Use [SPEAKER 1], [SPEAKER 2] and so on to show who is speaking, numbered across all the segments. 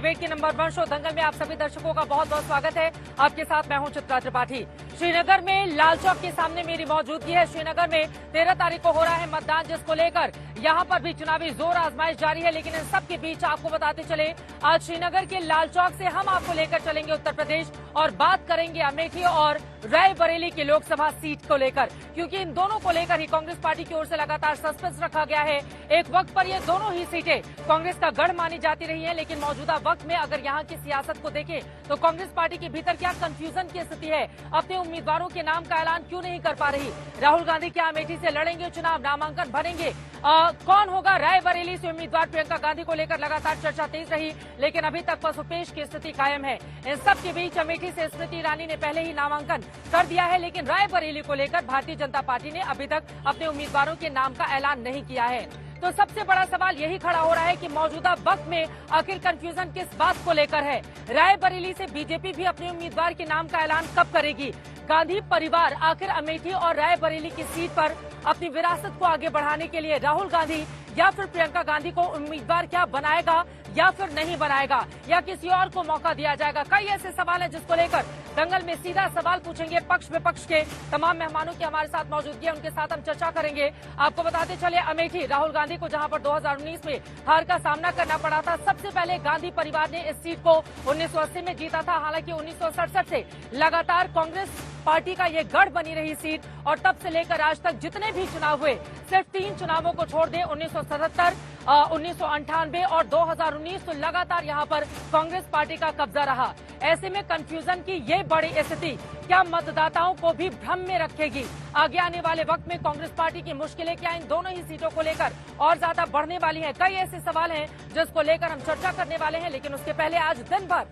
[SPEAKER 1] Debate के number 1 show दंगल में आप सभी दर्शकों का बहुत बहुत स्वागत है। आपके साथ मैं हूं चित्रा त्रिपाठी। श्रीनगर में लाल चौक के सामने मेरी मौजूदगी है। श्रीनगर में 13 तारीख को हो रहा है मतदान, जिसको लेकर यहां पर भी चुनावी जोर आजमाइश जारी है। लेकिन इन सब के बीच आपको बताते चले, आज श्रीनगर के लाल चौक से हम आपको लेकर चलेंगे उत्तर प्रदेश और बात करेंगे अमेठी और रायबरेली की लोकसभा सीट को लेकर, क्योंकि इन दोनों को लेकर ही कांग्रेस पार्टी की ओर से लगातार सस्पेंस रखा गया है। एक वक्त पर ये दोनों ही सीटें कांग्रेस का गढ़ मानी जाती रही है, लेकिन मौजूदा वक्त में अगर यहाँ की सियासत को देखें तो कांग्रेस पार्टी के भीतर क्या कंफ्यूजन की स्थिति है। अपने उम्मीदवारों के नाम का ऐलान क्यों नहीं कर पा रही। राहुल गांधी क्या अमेठी से लड़ेंगे चुनाव, नामांकन भरेंगे, कौन होगा रायबरेली से उम्मीदवार। प्रियंका गांधी को लेकर लगातार चर्चा तेज रही, लेकिन अभी तक पसुपेश की स्थिति कायम है। इन सब के बीच अमेठी से स्मृति ईरानी ने पहले ही नामांकन कर दिया है, लेकिन रायबरेली को लेकर भारतीय जनता पार्टी ने अभी तक अपने उम्मीदवारों के नाम का ऐलान नहीं किया है। तो सबसे बड़ा सवाल यही खड़ा हो रहा है कि मौजूदा वक्त में आखिर कंफ्यूजन किस बात को लेकर है। रायबरेली से बीजेपी भी अपने उम्मीदवार के नाम का ऐलान कब करेगी। गांधी परिवार आखिर अमेठी और रायबरेली की सीट पर अपनी विरासत को आगे बढ़ाने के लिए राहुल गांधी या फिर प्रियंका गांधी को उम्मीदवार क्या बनाएगा या फिर नहीं बनाएगा, या किसी और को मौका दिया जाएगा। कई ऐसे सवाल हैं जिसको लेकर दंगल में सीधा सवाल पूछेंगे। पक्ष विपक्ष के तमाम मेहमानों की हमारे साथ मौजूदगी है, उनके साथ हम चर्चा करेंगे। आपको बताते चले, अमेठी राहुल गांधी को जहां पर 2019 में हार का सामना करना पड़ा था, सबसे पहले गांधी परिवार ने इस सीट को 1980 में जीता था। हालांकि 1967 से लगातार कांग्रेस पार्टी का ये गढ़ बनी रही सीट, और तब से लेकर आज तक जितने भी चुनाव हुए, सिर्फ 3 चुनावों को छोड़ दें 1977, 1998 और 2019, तो लगातार यहाँ पर कांग्रेस पार्टी का कब्जा रहा। ऐसे में कंफ्यूजन की ये बड़ी स्थिति क्या मतदाताओं को भी भ्रम में रखेगी। आगे आने वाले वक्त में कांग्रेस पार्टी की मुश्किलें क्या इन दोनों ही सीटों को लेकर और ज्यादा बढ़ने वाली हैं। कई ऐसे सवाल हैं जिसको लेकर हम चर्चा करने वाले हैं, लेकिन उसके पहले आज दिन भर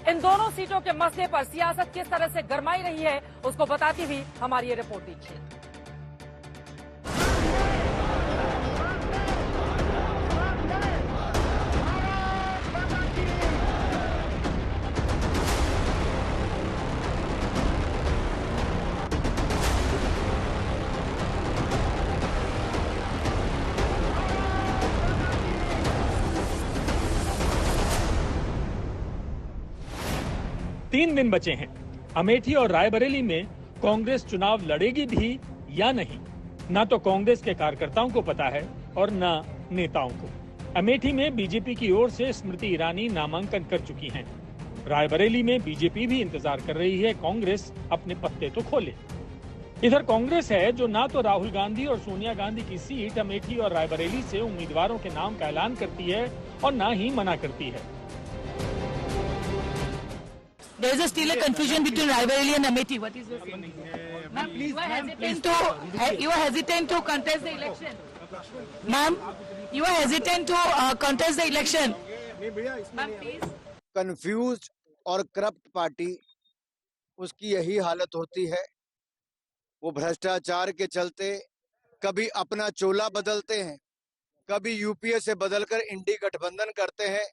[SPEAKER 1] इन दोनों सीटों के मसले पर सियासत किस तरह से गरमाई रही है, उसको बताती हुई हमारी ये रिपोर्ट देखिए।
[SPEAKER 2] 3 दिन बचे हैं। अमेठी और रायबरेली में कांग्रेस चुनाव लड़ेगी भी या नहीं, ना तो कांग्रेस के कार्यकर्ताओं को पता है और न नेताओं को। अमेठी में बीजेपी की ओर से स्मृति ईरानी नामांकन कर चुकी हैं। रायबरेली में बीजेपी भी इंतजार कर रही है कांग्रेस अपने पत्ते तो खोले। इधर कांग्रेस है जो ना तो राहुल गांधी और सोनिया गांधी की सीट अमेठी और रायबरेली से उम्मीदवारों के नाम का ऐलान करती है और ना ही मना करती है।
[SPEAKER 3] There is still a confusion between Raebareli and Amethi. What is your feeling? Ma'am, you are hesitant to contest the election. Ma'am, you are hesitant to contest the election. Ma'am, please.
[SPEAKER 4] Confused और corrupt party, उसकी यही हालत होती है। वो भ्रष्टाचार के चलते कभी अपना चोला बदलते हैं, कभी यूपीए से बदलकर इंडी गठबंधन करते हैं,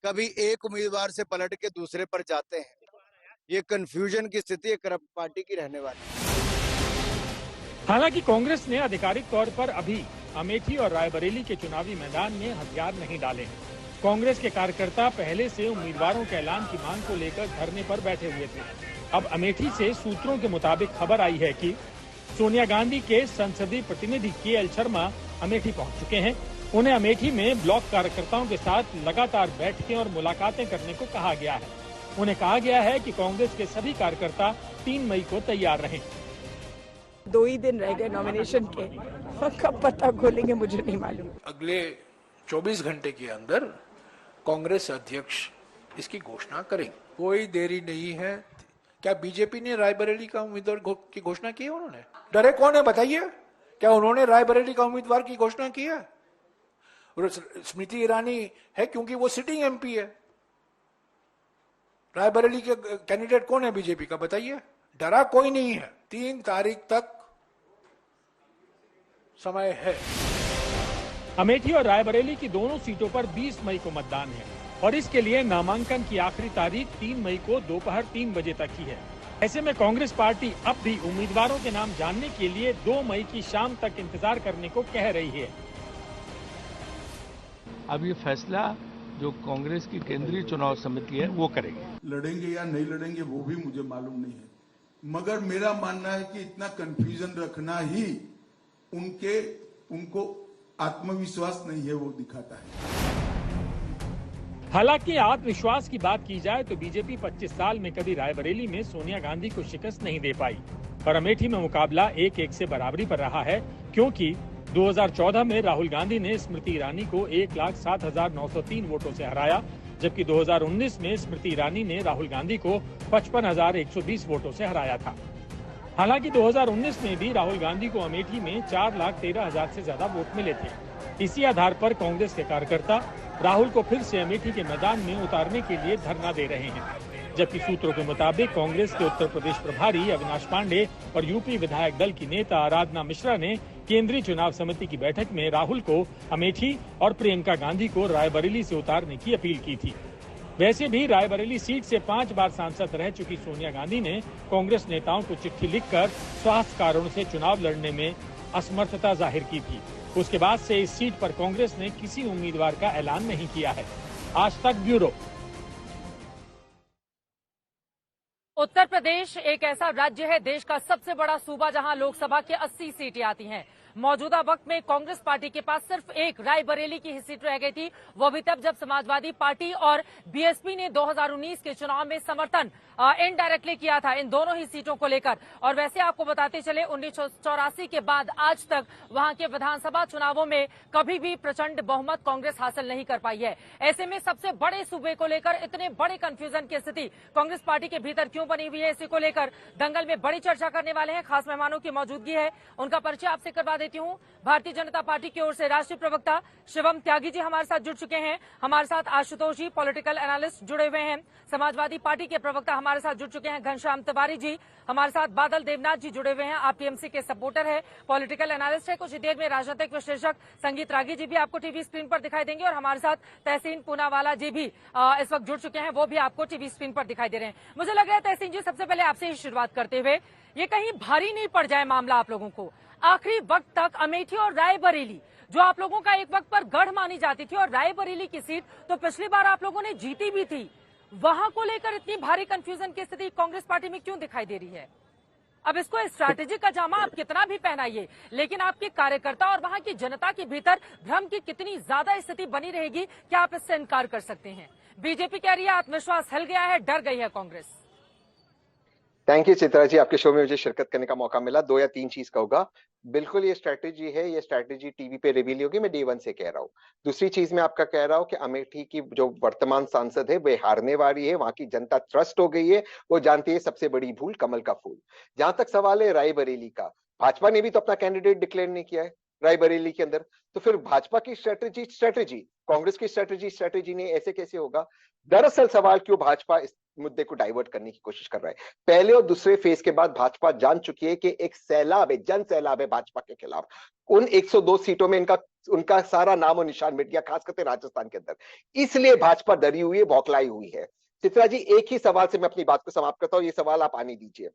[SPEAKER 4] कभी एक उम्मीदवार से पलट के दूसरे पर जाते हैं। ये कंफ्यूजन की स्थिति करप्ट पार्टी की रहने वाली।
[SPEAKER 2] हालांकि कांग्रेस ने आधिकारिक तौर पर अभी अमेठी और रायबरेली के चुनावी मैदान में हथियार नहीं डाले हैं। कांग्रेस के कार्यकर्ता पहले से उम्मीदवारों के ऐलान की मांग को लेकर धरने पर बैठे हुए थे। अब अमेठी से सूत्रों के मुताबिक खबर आई है कि सोनिया गांधी के संसदीय प्रतिनिधि KL शर्मा अमेठी पहुंच चुके हैं। उन्हें अमेठी में ब्लॉक कार्यकर्ताओं के साथ लगातार बैठकें और मुलाकातें करने को कहा गया है। उन्हें कहा गया है कि कांग्रेस के सभी कार्यकर्ता 3 मई को तैयार रहें।
[SPEAKER 5] 2 ही दिन रह गए नॉमिनेशन के, कब पता खोलेंगे मुझे नहीं मालूम।
[SPEAKER 6] अगले 24 घंटे के अंदर कांग्रेस अध्यक्ष इसकी घोषणा करेंगे। कोई देरी नहीं है। क्या बीजेपी ने रायबरेली का उम्मीदवार की घोषणा की है? उन्होंने डरे कौन है बताइए? क्या उन्होंने रायबरेली का उम्मीदवार की घोषणा की है? स्मृति ईरानी है क्योंकि वो सिटिंग MP है। रायबरेली के कैंडिडेट कौन है बीजेपी का बताइए? डरा कोई नहीं है। 3 तारीख तक समय है।
[SPEAKER 2] अमेठी और रायबरेली की दोनों सीटों पर 20 मई को मतदान है और इसके लिए नामांकन की आखिरी तारीख 3 मई को दोपहर 3 बजे तक ही है। ऐसे में कांग्रेस पार्टी अब भी उम्मीदवारों के नाम जानने के लिए 2 मई की शाम तक इंतजार करने को कह रही है।
[SPEAKER 7] अब ये फैसला जो कांग्रेस की केंद्रीय चुनाव समिति है वो करेगी।
[SPEAKER 8] लड़ेंगे या नहीं लड़ेंगे वो भी मुझे मालूम नहीं है, मगर मेरा मानना है कि इतना कंफ्यूजन रखना ही उनको आत्मविश्वास नहीं है वो दिखाता है।
[SPEAKER 2] हालांकि आत्मविश्वास की बात की जाए तो बीजेपी 25 साल में कभी रायबरेली में सोनिया गांधी को शिकस्त नहीं दे पाई, पर अमेठी में मुकाबला 1-1 से बराबरी पर रहा है, क्योंकि 2014 में राहुल गांधी ने स्मृति ईरानी को 1,07,903 वोटों से हराया, जबकि 2019 में स्मृति ईरानी ने राहुल गांधी को 55,120 वोटों से हराया था। हालांकि 2019 में भी राहुल गांधी को अमेठी में 4,13,000 से ज्यादा वोट मिले थे। इसी आधार पर कांग्रेस के कार्यकर्ता राहुल को फिर से अमेठी के मैदान में उतारने के लिए धरना दे रहे हैं, जबकि सूत्रों के मुताबिक कांग्रेस के उत्तर प्रदेश प्रभारी अविनाश पांडे और यूपी विधायक दल की नेता आराधना मिश्रा ने केंद्रीय चुनाव समिति की बैठक में राहुल को अमेठी और प्रियंका गांधी को रायबरेली से उतारने की अपील की थी। वैसे भी रायबरेली सीट से 5 बार सांसद रह चुकी सोनिया गांधी ने कांग्रेस नेताओं को चिट्ठी लिखकर स्वास्थ्य कारणों से चुनाव लड़ने में असमर्थता जाहिर की थी। उसके बाद से इस सीट पर कांग्रेस ने किसी उम्मीदवार का ऐलान नहीं किया है। आज तक ब्यूरो।
[SPEAKER 1] उत्तर प्रदेश एक ऐसा राज्य है, देश का सबसे बड़ा सूबा, जहां लोकसभा की 80 सीटें आती हैं। मौजूदा वक्त में कांग्रेस पार्टी के पास सिर्फ एक रायबरेली की ही सीट रह गई थी, वो भी तब जब समाजवादी पार्टी और बीएसपी ने 2019 के चुनाव में समर्थन इनडायरेक्टली किया था इन दोनों ही सीटों को लेकर। और वैसे आपको बताते चले 1984 के बाद आज तक वहां के विधानसभा चुनावों में कभी भी प्रचंड बहुमत कांग्रेस हासिल नहीं कर पाई है। ऐसे में सबसे बड़े सूबे को लेकर इतने बड़े कंफ्यूजन की स्थिति कांग्रेस पार्टी के भीतर क्यों बनी हुई है, इसी को लेकर दंगल में बड़ी चर्चा करने वाले हैं। खास मेहमानों की मौजूदगी है, उनका परिचय आपसे करवा देती हूं। भारतीय जनता पार्टी की ओर से राष्ट्रीय प्रवक्ता शिवम त्यागी जी हमारे साथ जुड़ चुके हैं। हमारे साथ आशुतोष जी पॉलिटिकल एनालिस्ट जुड़े हुए हैं। समाजवादी पार्टी के प्रवक्ता हमारे साथ जुड़ चुके हैं घनश्याम तिवारी जी। हमारे साथ बादल देवनाथ जी जुड़े हुए हैं, आप टीएमसी के सपोर्टर है, पॉलिटिकल एनालिस्ट है। कुछ ही देर में राजनीतिक विश्लेषक संगीत रागी जी भी आपको टीवी स्क्रीन पर दिखाई देंगे और हमारे साथ तहसीन पूनावाला जी भी इस वक्त जुड़ चुके हैं, वो भी आपको टीवी स्क्रीन पर दिखाई दे रहे हैं। मुझे लग रहा है तहसीन जी, सबसे पहले आपसे ही शुरुआत करते हुए, ये कहीं भारी नहीं पड़ जाए मामला आप लोगों को? आखिरी वक्त तक अमेठी और रायबरेली जो आप लोगों का एक वक्त पर गढ़ मानी जाती थी, और रायबरेली की सीट तो पिछली बार आप लोगों ने जीती भी थी, वहां को लेकर इतनी भारी कंफ्यूजन की स्थिति कांग्रेस पार्टी में क्यों दिखाई दे रही है? अब इसको स्ट्रैटेजी का जामा आप कितना भी पहनाइए, लेकिन आपके कार्यकर्ता और वहां की जनता के भीतर भ्रम की कितनी ज्यादा स्थिति बनी रहेगी, क्या आप इससे इनकार कर सकते हैं? बीजेपी कह रही है आत्मविश्वास हिल गया है, डर गई है कांग्रेस।
[SPEAKER 9] थैंक यू चित्रा जी, आपके शो में मुझे शिरकत करने का मौका मिला। 2 या 3 चीज कहूंगा। बिल्कुल ये स्ट्रैटेजी है, ये स्ट्रैटेजी टीवी पे रिवील होगी, मैं डे 1 से कह रहा हूँ। दूसरी चीज मैं आपका कह रहा हूँ कि अमेठी की जो वर्तमान सांसद है वे हारने वाली है, वहां की जनता त्रस्त हो गई है, वो जानती है सबसे बड़ी भूल कमल का फूल। जहां तक सवाल है रायबरेली का, भाजपा ने भी तो अपना कैंडिडेट डिक्लेयर नहीं किया है रायबरेली के अंदर, तो फिर भाजपा की स्ट्रैटेजी कांग्रेस की स्ट्रैटेजी नहीं, ऐसे कैसे होगा? दरअसल सवाल क्यों भाजपा इस मुद्दे को डाइवर्ट करने की कोशिश कर रहा है? पहले और दूसरे फेज के बाद भाजपा जान चुकी है कि एक सैलाब है, जन सैलाब है भाजपा के खिलाफ। उन 102 सीटों में उनका सारा नाम और निशान मिट गया, खास करके राजस्थान के अंदर। इसलिए भाजपा डरी हुई है, बौखलाई हुई है। चित्रा जी, एक ही सवाल से मैं अपनी बात को समाप्त करता हूं, ये सवाल आप आने दीजिए।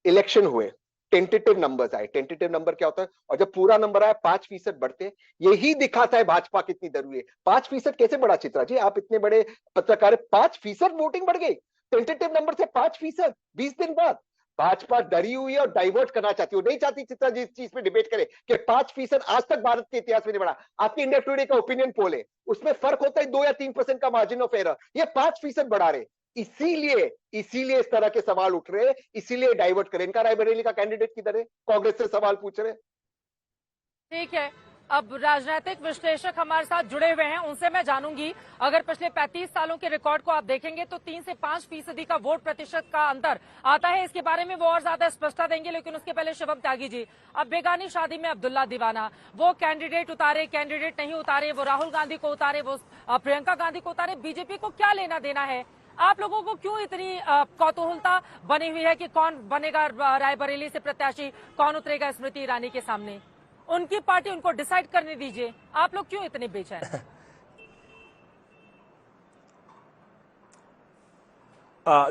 [SPEAKER 9] इलेक्शन हुए, टेंटेटिव नंबर्स आए। टेंटेटिव नंबर क्या होता है? और जब पूरा नंबर आया 5% बढ़ते, यही दिखाता है भाजपा कितनी डरी हुई है। 5% कैसे बढ़ा चित्रा जी? आप इतने बड़े पत्रकार, 5% वोटिंग बढ़ गई टेंटेटिव नंबर से 5% 20 दिन बाद। भाजपा डरी हुई है और डाइवर्ट करना चाहती है, नहीं चाहती चित्रा जी इस चीज पे डिबेट करे कि 5% आज तक भारत के इतिहास में नहीं बढ़ा। आपकी इंडिया टुडे का ओपिनियन पोल है, उसमें फर्क होता है 2 या 3% का मार्जिन ऑफ एरर, ये 5% बढ़ा रहे। इसीलिए इस तरह के सवाल उठ रहे हैं, इसीलिए डाइवर्ट करें। इनका रायबरेली का कैंडिडेट किधर है? कांग्रेस से सवाल पूछ रहे।
[SPEAKER 1] ठीक है, अब राजनीतिक विश्लेषक हमारे साथ जुड़े हुए हैं, उनसे मैं जानूंगी, अगर पिछले 35 सालों के रिकॉर्ड को आप देखेंगे तो 3 से 5% का वोट प्रतिशत का अंतर आता है। इसके बारे में वो और ज्यादा स्पष्टता देंगे, लेकिन उसके पहले शिवम त्यागी जी, अब बेगानी शादी में अब्दुल्ला दीवाना, वो कैंडिडेट उतारे, कैंडिडेट नहीं उतारे, वो राहुल गांधी को उतारे, वो प्रियंका गांधी को उतारे, बीजेपी को क्या लेना देना है? आप लोगों को क्यों इतनी कौतूहलता बनी हुई है कि कौन बनेगा रायबरेली से प्रत्याशी, कौन उतरेगा स्मृति ईरानी के सामने? उनकी पार्टी, उनको डिसाइड करने दीजिए, आप लोग क्यों इतने बेचैन हैं?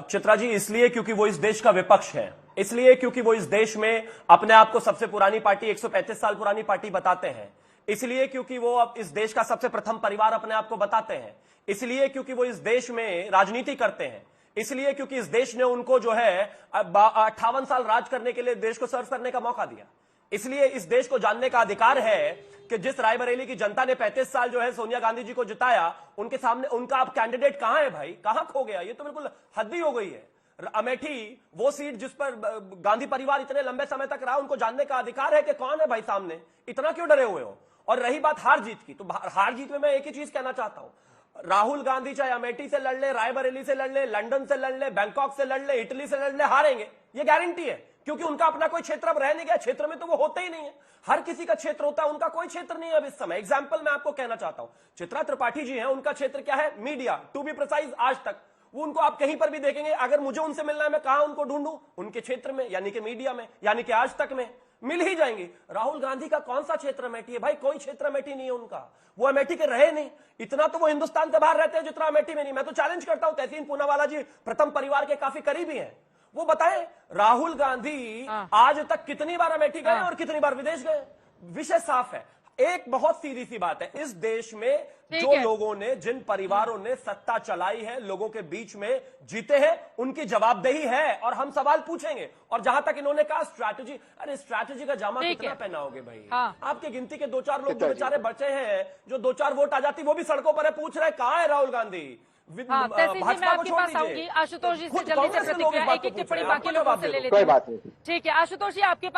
[SPEAKER 10] चित्रा जी, इसलिए क्योंकि वो इस देश का विपक्ष है, इसलिए क्योंकि वो इस देश में अपने आप को सबसे पुरानी पार्टी, 135 साल पुरानी पार्टी बताते हैं, इसलिए क्योंकि वो अब इस देश का सबसे प्रथम परिवार अपने आप को बताते हैं, इसलिए क्योंकि वो इस देश में राजनीति करते हैं, इसलिए क्योंकि इस देश ने उनको जो है 58 साल राज करने के लिए देश को सर्व करने का मौका दिया, इसलिए इस देश को जानने का अधिकार है कि जिस रायबरेली की जनता ने 35 साल जो है सोनिया गांधी जी को जिताया, उनके सामने उनका अब कैंडिडेट कहां है भाई, कहां खो गया? ये तो बिल्कुल हद ही हो गई है। अमेठी वो सीट जिस पर गांधी परिवार इतने लंबे समय तक रहा, उनको जानने का अधिकार है कि कौन है भाई सामने, इतना क्यों डरे हुए हो? और रही बात हार जीत की, तो हार जीत में मैं एक ही चीज कहना चाहता हूं, राहुल गांधी चाहे अमेठी से लड़ ले, रायबरेली से लड़ ले, लंदन से लड़ ले, बैंकॉक से लड़ ले, इटली से लड़ ले, हारेंगे, ये गारंटी है, क्योंकि उनका अपना कोई क्षेत्र अब रह नहीं गया। क्षेत्र में तो वो होते ही नहीं है, हर किसी का क्षेत्र होता है, उनका कोई क्षेत्र नहीं है अब इस समय। एग्जाम्पल मैं आपको कहना चाहता हूं, चित्रा त्रिपाठी जी हैं, उनका क्षेत्र क्या है? मीडिया, टू बी प्रिसाइज आज तक। वो उनको आप कहीं पर भी देखेंगे, अगर मुझे उनसे मिलना है मैं कहां उनको ढूंढूं? उनके क्षेत्र में, यानी कि मीडिया में, यानी कि आज तक में मिल ही जाएंगी। राहुल गांधी का कौन सा क्षेत्र अमेठी है भाई? कोई क्षेत्र अमेठी नहीं है उनका, वो अमेठी के रहे नहीं, इतना तो वो हिंदुस्तान से बाहर रहते हैं जितना अमेठी में नहीं। मैं तो चैलेंज करता हूं, तहसीन पूनावाला जी प्रथम परिवार के काफी करीबी हैं, वो बताएं राहुल गांधी आज तक कितनी बार अमेठी गए और कितनी बार विदेश गए? विषय साफ है। एक बहुत सीधी सी बात है, इस देश में जो लोगों ने, जिन परिवारों ने सत्ता चलाई है, लोगों के बीच में जीते हैं, उनकी जवाबदेही है और हम सवाल पूछेंगे। और जहां तक इन्होंने कहा स्ट्रैटेजी, अरे स्ट्रैटेजी का जामा कितना पहनाओगे भाई? आपके गिनती के 2-4 लोग जो बेचारे बचे हैं, जो 2-4 वोट आ जाती, वो भी सड़कों पर है, पूछ रहे कहां है राहुल गांधी?
[SPEAKER 1] भाजपा को छोड़ दीजिए। आशुतोष जी से जल्दी से प्रतिक्रिया, एक एक टिप्पणी बाकी लोगों से ले लेते हैं। ठीक है आशुतोष जी, आपके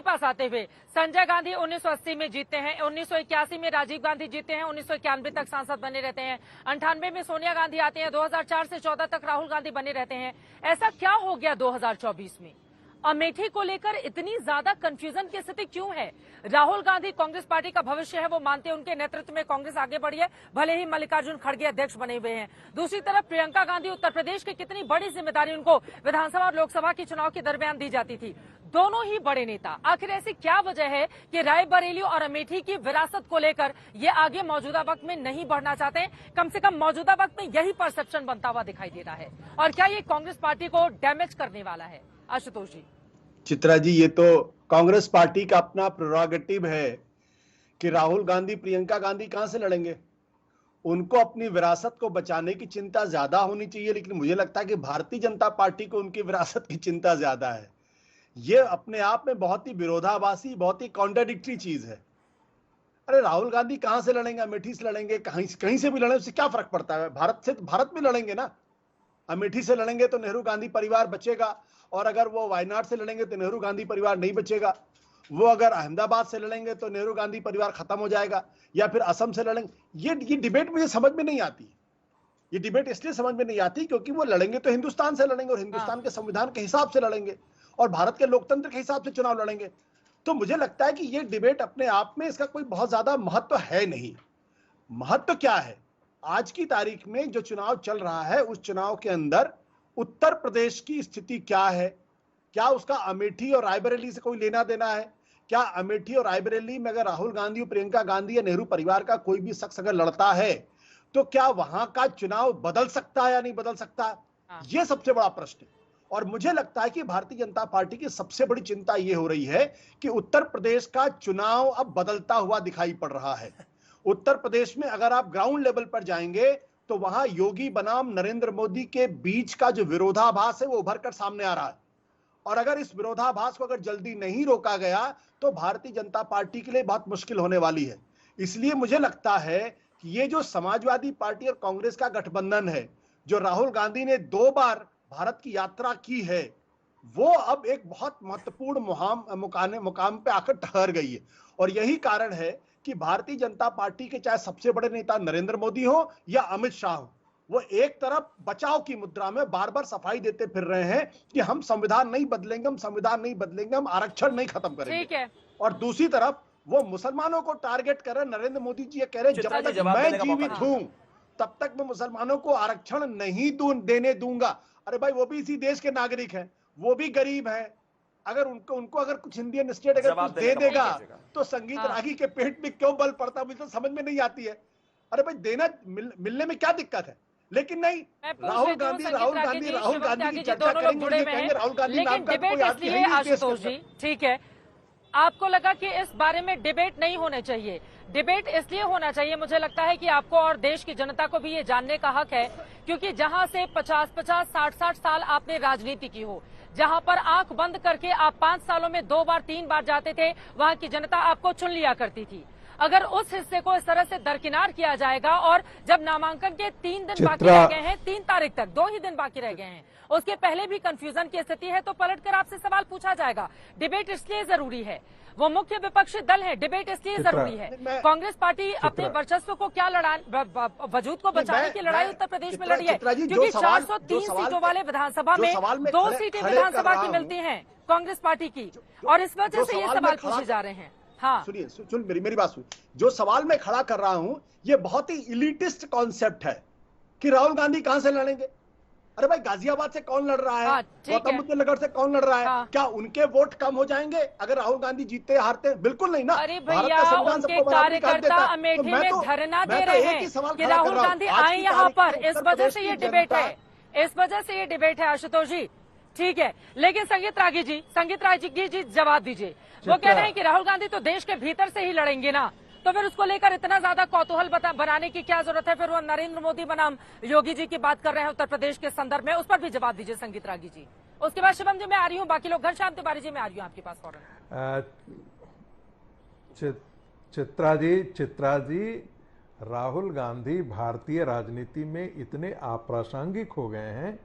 [SPEAKER 1] पास आते हुए संजय गांधी 1980 में जीते हैं, 1981 में राजीव गांधी जीते हैं, 1991 तक सांसद बने रहते हैं, 98 में सोनिया गांधी आते हैं, 2004 से 14 तक राहुल गांधी बने रहते हैं। ऐसा क्या हो गया 2024 में? अमेठी को लेकर इतनी ज्यादा कंफ्यूजन की स्थिति क्यों है? राहुल गांधी कांग्रेस पार्टी का भविष्य है, वो मानते हैं, उनके नेतृत्व में कांग्रेस आगे बढ़ी है, भले ही मल्लिकार्जुन खड़गे अध्यक्ष बने हुए हैं। दूसरी तरफ प्रियंका गांधी, उत्तर प्रदेश की कितनी बड़ी जिम्मेदारी उनको विधानसभा और लोकसभा के चुनाव के दरमियान दी जाती थी। दोनों ही बड़े नेता, आखिर ऐसी क्या वजह है कि रायबरेली और अमेठी की विरासत को लेकर ये आगे मौजूदा वक्त में नहीं बढ़ना चाहते हैं? कम से कम मौजूदा वक्त में यही परसेप्शन बनता हुआ दिखाई दे रहा है, और क्या ये कांग्रेस पार्टी को डैमेज करने वाला है? आशुतोष जी।
[SPEAKER 11] चित्रा जी, ये तो कांग्रेस पार्टी का अपना प्रेरोगेटिव है कि राहुल गांधी प्रियंका गांधी कहां से लड़ेंगे। उनको अपनी विरासत को बचाने की चिंता ज्यादा होनी चाहिए, लेकिन मुझे लगता है कि भारतीय जनता पार्टी को उनकी विरासत की चिंता ज्यादा है। ये अपने आप में बहुत ही विरोधाभासी, बहुत ही कॉन्ट्राडिक्टरी चीज है। अरे राहुल गांधी कहां से लड़ेंगे? अमेठी से लड़ेंगे, कहीं से भी लड़ें, उससे क्या फर्क पड़ता है? भारत में लड़ेंगे ना। अमेठी से लड़ेंगे तो नेहरू गांधी परिवार बचेगा, और अगर वो वायनाड से लड़ेंगे तो नेहरू गांधी परिवार नहीं बचेगा। वो अगर अहमदाबाद से लड़ेंगे तो नेहरू गांधी परिवार खत्म हो जाएगा, या फिर असम से लड़ेंगे। ये डिबेट मुझे समझ में नहीं आती। ये डिबेट इसलिए समझ में नहीं आती क्योंकि वो लड़ेंगे तो हिंदुस्तान से लड़ेंगे, और हिंदुस्तान के संविधान के हिसाब से लड़ेंगे, और भारत के लोकतंत्र के हिसाब से चुनाव लड़ेंगे। तो मुझे लगता है कि ये डिबेट अपने आप में, इसका कोई बहुत ज्यादा महत्व है नहीं। महत्व क्या है? आज की तारीख में जो चुनाव चल रहा है, उस चुनाव के अंदर उत्तर प्रदेश की स्थिति क्या है? क्या उसका अमेठी और रायबरेली से कोई लेना देना है? क्या अमेठी और रायबरेली में अगर राहुल गांधी और प्रियंका गांधी या नेहरू परिवार का कोई भी शख्स अगर लड़ता है, तो क्या वहां का चुनाव बदल सकता है या नहीं बदल सकता? यह सबसे बड़ा प्रश्न है। और मुझे लगता है कि भारतीय जनता पार्टी की सबसे बड़ी चिंता यह हो रही है कि उत्तर प्रदेश का चुनाव अब बदलता हुआ दिखाई पड़ रहा है। उत्तर प्रदेश में अगर आप ग्राउंड लेवल पर जाएंगे तो वहां योगी बनाम नरेंद्र मोदी के बीच का जो विरोधाभास है वो उभर कर सामने आ रहा है। और अगर इस विरोधाभास को अगर जल्दी नहीं रोका गया तो भारतीय जनता पार्टी के लिए बहुत मुश्किल होने वाली है। इसलिए मुझे लगता है कि ये जो समाजवादी पार्टी और कांग्रेस का गठबंधन है, जो राहुल गांधी ने 2 बार भारत की यात्रा की है, वो अब एक बहुत महत्वपूर्ण मुकाम पे आकर ठहर गई है। और यही कारण है कि भारतीय जनता पार्टी के चाहे सबसे बड़े नेता नरेंद्र मोदी हो या अमित शाह हो, वो एक तरफ बचाव की मुद्रा में बार बार सफाई देते फिर रहे हैं कि हम संविधान नहीं बदलेंगे, हम आरक्षण नहीं खत्म करेंगे। और दूसरी तरफ वो मुसलमानों को टारगेट कर रहे। नरेंद्र मोदी जी ये कह रहे हैं जब तक मैं जीवित हूं तब तक मैं मुसलमानों को आरक्षण नहीं देने दूंगा। अरे भाई, वो भी इसी देश के नागरिक हैं, वो भी गरीब हैं। अगर उनको अगर कुछ इंडियन स्टेट अगर कुछ दे देगा तो संगीत रागी के पेट में क्यों बल पड़ता, मुझे तो समझ में नहीं आती है। अरे भाई, देना मिलने में क्या दिक्कत है? लेकिन नहीं, राहुल गांधी की चर्चा करेंगे, राहुल गांधी नाम का कोई आदमी है नहीं।
[SPEAKER 1] आशुतोष जी, ठीक है, आपको लगा कि इस बारे में डिबेट नहीं होने चाहिए। डिबेट इसलिए होना चाहिए, मुझे लगता है कि आपको और देश की जनता को भी ये जानने का हक है, क्योंकि जहां से 50-50, 60-60 साल आपने राजनीति की हो, जहां पर आंख बंद करके आप 5 सालों में 2 बार 3 बार जाते थे, वहां की जनता आपको चुन लिया करती थी। अगर उस हिस्से को इस तरह से दरकिनार किया जाएगा, और जब नामांकन के 3 दिन बाकी रह गए हैं, 3 तारीख तक 2 ही दिन बाकी रह गए हैं, उसके पहले भी कंफ्यूजन की स्थिति है, तो पलटकर आपसे सवाल पूछा जाएगा। डिबेट इसलिए जरूरी है, वो मुख्य विपक्षी दल है, डिबेट इसलिए जरूरी है। कांग्रेस पार्टी अपने वर्चस्व को क्या वजूद को बचाने की लड़ाई उत्तर प्रदेश में लड़ी है, क्योंकि 403 सीटों वाले विधानसभा में 2 सीटें विधानसभा की मिलती हैं कांग्रेस पार्टी की, और इस वजह से ये सवाल पूछे जा रहे हैं। हाँ
[SPEAKER 11] सुनिए, सुन मेरी बात सुनिए। जो सवाल मैं खड़ा कर रहा हूं, ये बहुत ही इलिटिस्ट कॉन्सेप्ट है कि राहुल गांधी कहां से लड़ेंगे। अरे भाई, गाजियाबाद से कौन लड़ रहा है, गौतम बुद्ध नगर से कौन लड़ रहा है, क्या उनके वोट कम हो जाएंगे अगर राहुल गांधी जीतते हारते? बिल्कुल नहीं ना।
[SPEAKER 1] अरे भैया, उनके कार्यकर्ता अमेठी में धरना दे रहे हैं कि राहुल गांधी आए यहाँ पर, इस वजह से ये डिबेट है, इस वजह से ये डिबेट है। आशुतोष जी ठीक है, लेकिन संगीत रागी जी जवाब दीजिए। वो कह रहे हैं कि राहुल गांधी तो देश के भीतर से ही लड़ेंगे ना, तो फिर उसको लेकर इतना ज्यादा कौतूहल बनाने की क्या जरूरत है? फिर वो नरेंद्र मोदी बनाम योगी जी की बात कर रहे हैं उत्तर प्रदेश के संदर्भ में, उस पर भी जवाब दीजिए संगीत रागी जी। उसके बाद शिवम जी मैं आ रही हूँ, बाकी लोग घनश्याम तिवारी जी मैं आ रही हूँ आपके पास फौरन।
[SPEAKER 12] चित्रा जी, राहुल गांधी भारतीय राजनीति में इतने अप्रासंगिक हो गए हैं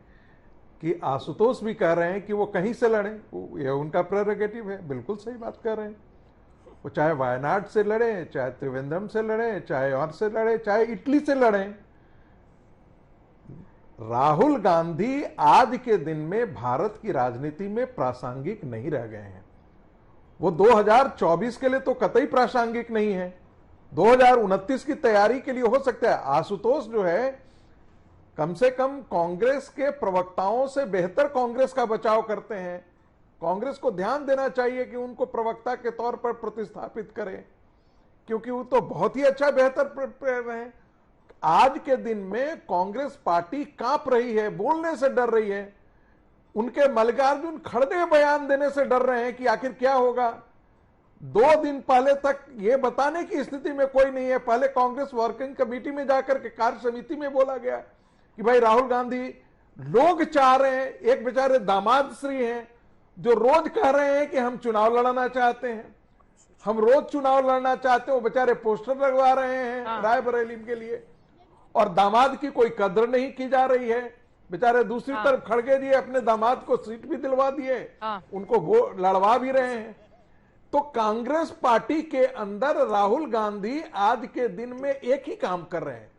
[SPEAKER 12] कि आशुतोष भी कह रहे हैं कि वो कहीं से लड़ें, ये उनका प्रेरोगेटिव है। बिल्कुल सही बात कर रहे हैं। वो चाहे वायनाड से लड़े, चाहे त्रिवेंद्रम से लड़े, चाहे और से लड़े, चाहे इटली से लड़े, राहुल गांधी आज के दिन में भारत की राजनीति में प्रासंगिक नहीं रह गए हैं। वो 2024 के लिए तो कतई प्रासंगिक नहीं है, 2029 की तैयारी के लिए हो सकता है। आशुतोष जो है, कम से कम कांग्रेस के प्रवक्ताओं से बेहतर कांग्रेस का बचाव करते हैं। कांग्रेस को ध्यान देना चाहिए कि उनको प्रवक्ता के तौर पर प्रतिस्थापित करें, क्योंकि वो तो बहुत ही अच्छा बेहतर हैं। आज के दिन में कांग्रेस पार्टी कांप रही है, बोलने से डर रही है। उनके मल्लिकार्जुन खड़गे बयान देने से डर रहे हैं कि आखिर क्या होगा। 2 दिन पहले तक ये बताने की स्थिति में कोई नहीं है। पहले कांग्रेस वर्किंग कमेटी में जाकर के कार्य समिति में बोला गया कि भाई राहुल गांधी, लोग चाह रहे हैं, एक बेचारे दामाद श्री हैं जो रोज कह रहे हैं कि हम चुनाव लड़ना चाहते हैं, हम रोज चुनाव लड़ना चाहते हैं, वो बेचारे पोस्टर लगवा रहे हैं रायबरेली के लिए, और दामाद की कोई कदर नहीं की जा रही है। बेचारे दूसरी तरफ खड़गे जी अपने दामाद को सीट भी दिलवा दिए, उनको वो लड़वा भी रहे हैं। तो कांग्रेस पार्टी के अंदर राहुल गांधी आज के दिन में एक ही काम कर रहे हैं,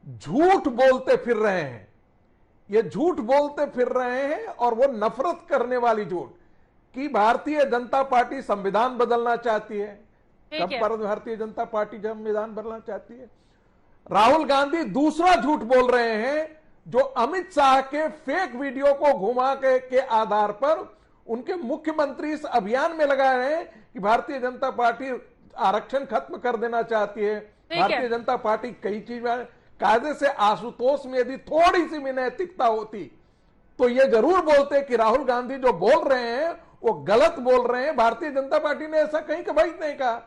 [SPEAKER 12] झूठ बोलते फिर रहे हैं। ये झूठ बोलते फिर रहे हैं, और वो नफरत करने वाली झूठ कि भारतीय जनता पार्टी संविधान बदलना चाहती है। कब पर भारतीय जनता पार्टी संविधान बदलना चाहती है? राहुल गांधी दूसरा झूठ बोल रहे हैं, जो अमित शाह के फेक वीडियो को घुमा के आधार पर उनके मुख्यमंत्री इस अभियान में लगा रहे हैं कि भारतीय जनता पार्टी आरक्षण खत्म कर देना चाहती है। भारतीय जनता पार्टी कई चीज में कायदे से, आशुतोष में यदि थोड़ी सी भी नैतिकता होती तो ये जरूर बोलते कि राहुल गांधी जो बोल रहे हैं वो गलत बोल रहे हैं। भारतीय जनता पार्टी ने ऐसा कहीं कभी नहीं कहा,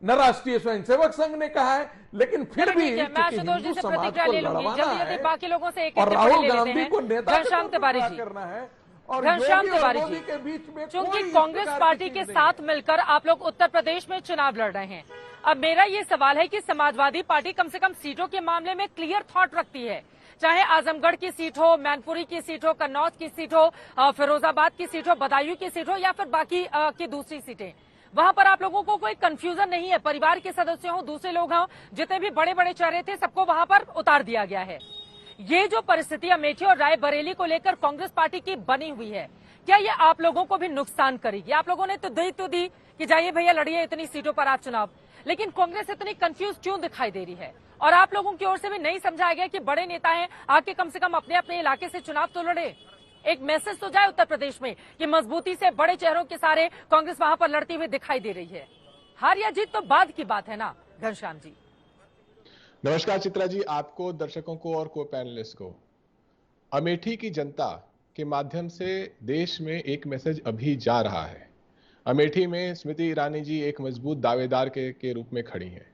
[SPEAKER 12] न राष्ट्रीय स्वयंसेवक संघ ने कहा है, लेकिन फिर भी हिंदू समाज को लड़वाना है
[SPEAKER 1] बाकी लोगों से
[SPEAKER 12] और राहुल गांधी को नेता
[SPEAKER 1] करना है। घनश्याम तिवारी जी के बीच में, चूंकि कांग्रेस पार्टी के साथ मिलकर आप लोग उत्तर प्रदेश में चुनाव लड़ रहे हैं, अब मेरा ये सवाल है कि समाजवादी पार्टी कम से कम सीटों के मामले में क्लियर थॉट रखती है, चाहे आजमगढ़ की सीट हो, मैनपुरी की सीट हो, कन्नौज की सीट हो, फिरोजाबाद की सीट हो, बदायूं की सीट हो, या फिर बाकी की दूसरी सीटें, वहां पर आप लोगों को कोई कंफ्यूजन नहीं है। परिवार के सदस्य हों, दूसरे लोग हों, जितने भी बड़े बड़े चेहरे थे सबको वहां पर उतार दिया गया है। ये जो परिस्थिति अमेठी और रायबरेली को लेकर कांग्रेस पार्टी की बनी हुई है, क्या ये आप लोगों को भी नुकसान करेगी? आप लोगों ने तो दी कि जाइए भैया लड़िए इतनी सीटों पर आप चुनाव, लेकिन कांग्रेस इतनी कंफ्यूज क्यों दिखाई दे रही है? और आप लोगों की ओर से भी नहीं समझाया गया कि बड़े नेता हैं, आके कम से कम अपने अपने इलाके से चुनाव तो लड़े, एक मैसेज तो जाए उत्तर प्रदेश में कि मजबूती से बड़े चेहरों के सारे कांग्रेस वहां पर लड़ती हुई दिखाई दे रही है। हार या जीत तो बाद की बात है ना घनश्याम जी।
[SPEAKER 13] नमस्कार चित्रा जी, आपको, दर्शकों को और को पैनलिस्ट को। अमेठी की जनता के माध्यम से देश में एक मैसेज अभी जा रहा है। अमेठी में स्मृति ईरानी जी एक मजबूत दावेदार के रूप में खड़ी हैं।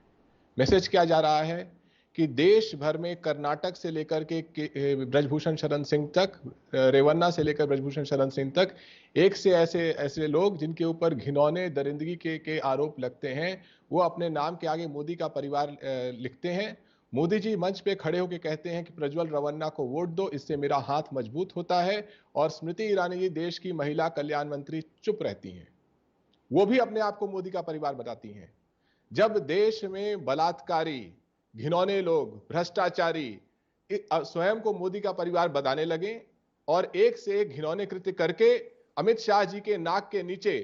[SPEAKER 13] मैसेज क्या जा रहा है कि देश भर में कर्नाटक से लेकर के ब्रजभूषण शरण सिंह तक, रेवन्ना से लेकर ब्रजभूषण शरण सिंह तक, एक से ऐसे लोग जिनके ऊपर घिनौने दरिंदगी के आरोप लगते हैं, वो अपने नाम के आगे मोदी का परिवार लिखते हैं। मोदी जी मंच पे खड़े होकर कहते हैं कि प्रज्वल रेवन्ना को वोट दो, इससे मेरा हाथ मजबूत होता है, और स्मृति ईरानी जी देश की महिला कल्याण मंत्री चुप रहती हैं। वो भी अपने आप को मोदी का परिवार बताती हैं। जब देश में बलात्कारी, घिनौने लोग, भ्रष्टाचारी स्वयं को मोदी का परिवार बताने लगे और एक से एक घिनौने कृत्य करके अमित शाह जी के नाक के नीचे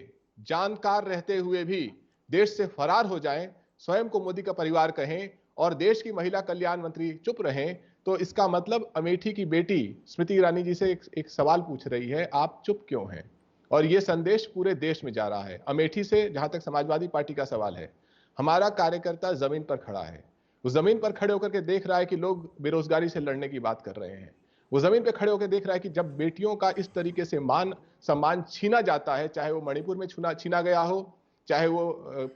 [SPEAKER 13] जानकार रहते हुए भी देश से फरार हो जाएं, स्वयं को मोदी का परिवार कहें और देश की महिला कल्याण मंत्री चुप रहें, तो इसका मतलब अमेठी की बेटी स्मृति ईरानी जी से एक सवाल पूछ रही है, आप चुप क्यों हैं? और यह संदेश पूरे देश में जा रहा है। अमेठी से जहां तक समाजवादी पार्टी का सवाल है, हमारा कार्यकर्ता जमीन पर खड़ा है। वो जमीन पर खड़े होकर के देख रहा है कि लोग बेरोजगारी से लड़ने की बात कर रहे हैं। वो जमीन पर खड़े होकर देख रहा है कि जब बेटियों का इस तरीके से मान सम्मान छीना जाता है, चाहे वो मणिपुर में छीना गया हो, चाहे वो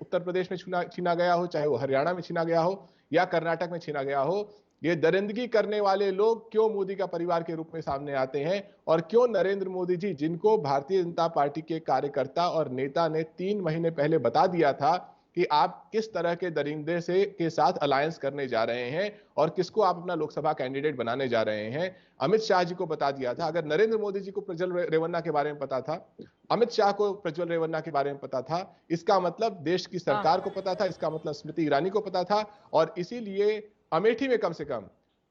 [SPEAKER 13] उत्तर प्रदेश में छीना गया हो, चाहे वो हरियाणा में छीना गया हो या कर्नाटक में छीना गया हो, ये दरिंदगी करने वाले लोग क्यों मोदी का परिवार के रूप में सामने आते हैं? और क्यों नरेंद्र मोदी जी, जिनको भारतीय जनता पार्टी के कार्यकर्ता और नेता ने 3 महीने पहले बता दिया था कि आप किस तरह के दरिंदे के साथ अलायंस करने जा रहे हैं और किसको आप अपना लोकसभा कैंडिडेट बनाने जा रहे हैं, अमित शाह जी को बता दिया था। अगर नरेंद्र मोदी जी को प्रज्वल रेवन्ना के बारे में पता था, अमित शाह को प्रज्वल रेवन्ना के बारे में पता था, इसका मतलब देश की सरकार को पता था, इसका मतलब स्मृति ईरानी को पता था। और इसीलिए अमेठी में कम से कम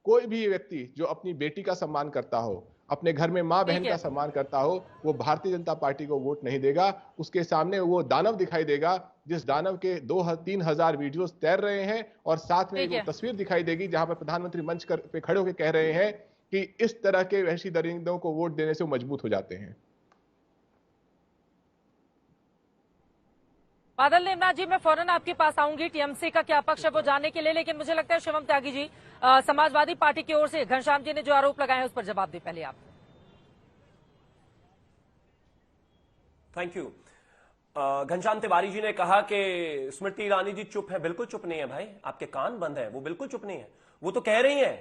[SPEAKER 13] कोई भी व्यक्ति जो अपनी बेटी का सम्मान करता हो, अपने घर में मां बहन का सम्मान करता हो, वो भारतीय जनता पार्टी को वोट नहीं देगा। उसके सामने वो दानव दिखाई देगा जिस दानव के 2-3 हजार वीडियोस तैर रहे हैं, और साथ में वो तस्वीर दिखाई देगी जहां पर प्रधानमंत्री मंच पे खड़े होकर कह रहे हैं कि इस तरह के वहशी दरिंदों को वोट देने से वो मजबूत हो जाते हैं।
[SPEAKER 1] बादल नेमनाथ जी, मैं फौरन आपके पास आऊंगी टीएमसी का क्या पक्ष है वो जानने के लिए, लेकिन मुझे लगता है शिवम त्यागी जी, समाजवादी पार्टी की ओर से घनश्याम जी ने जो आरोप लगाए हैं उस पर जवाब दे पहले आप।
[SPEAKER 10] Thank you. घनश्याम तिवारी जी ने कहा कि स्मृति ईरानी जी चुप है। बिल्कुल चुप नहीं है भाई, आपके कान बंद है। वो बिल्कुल चुप नहीं है। वो तो कह रही है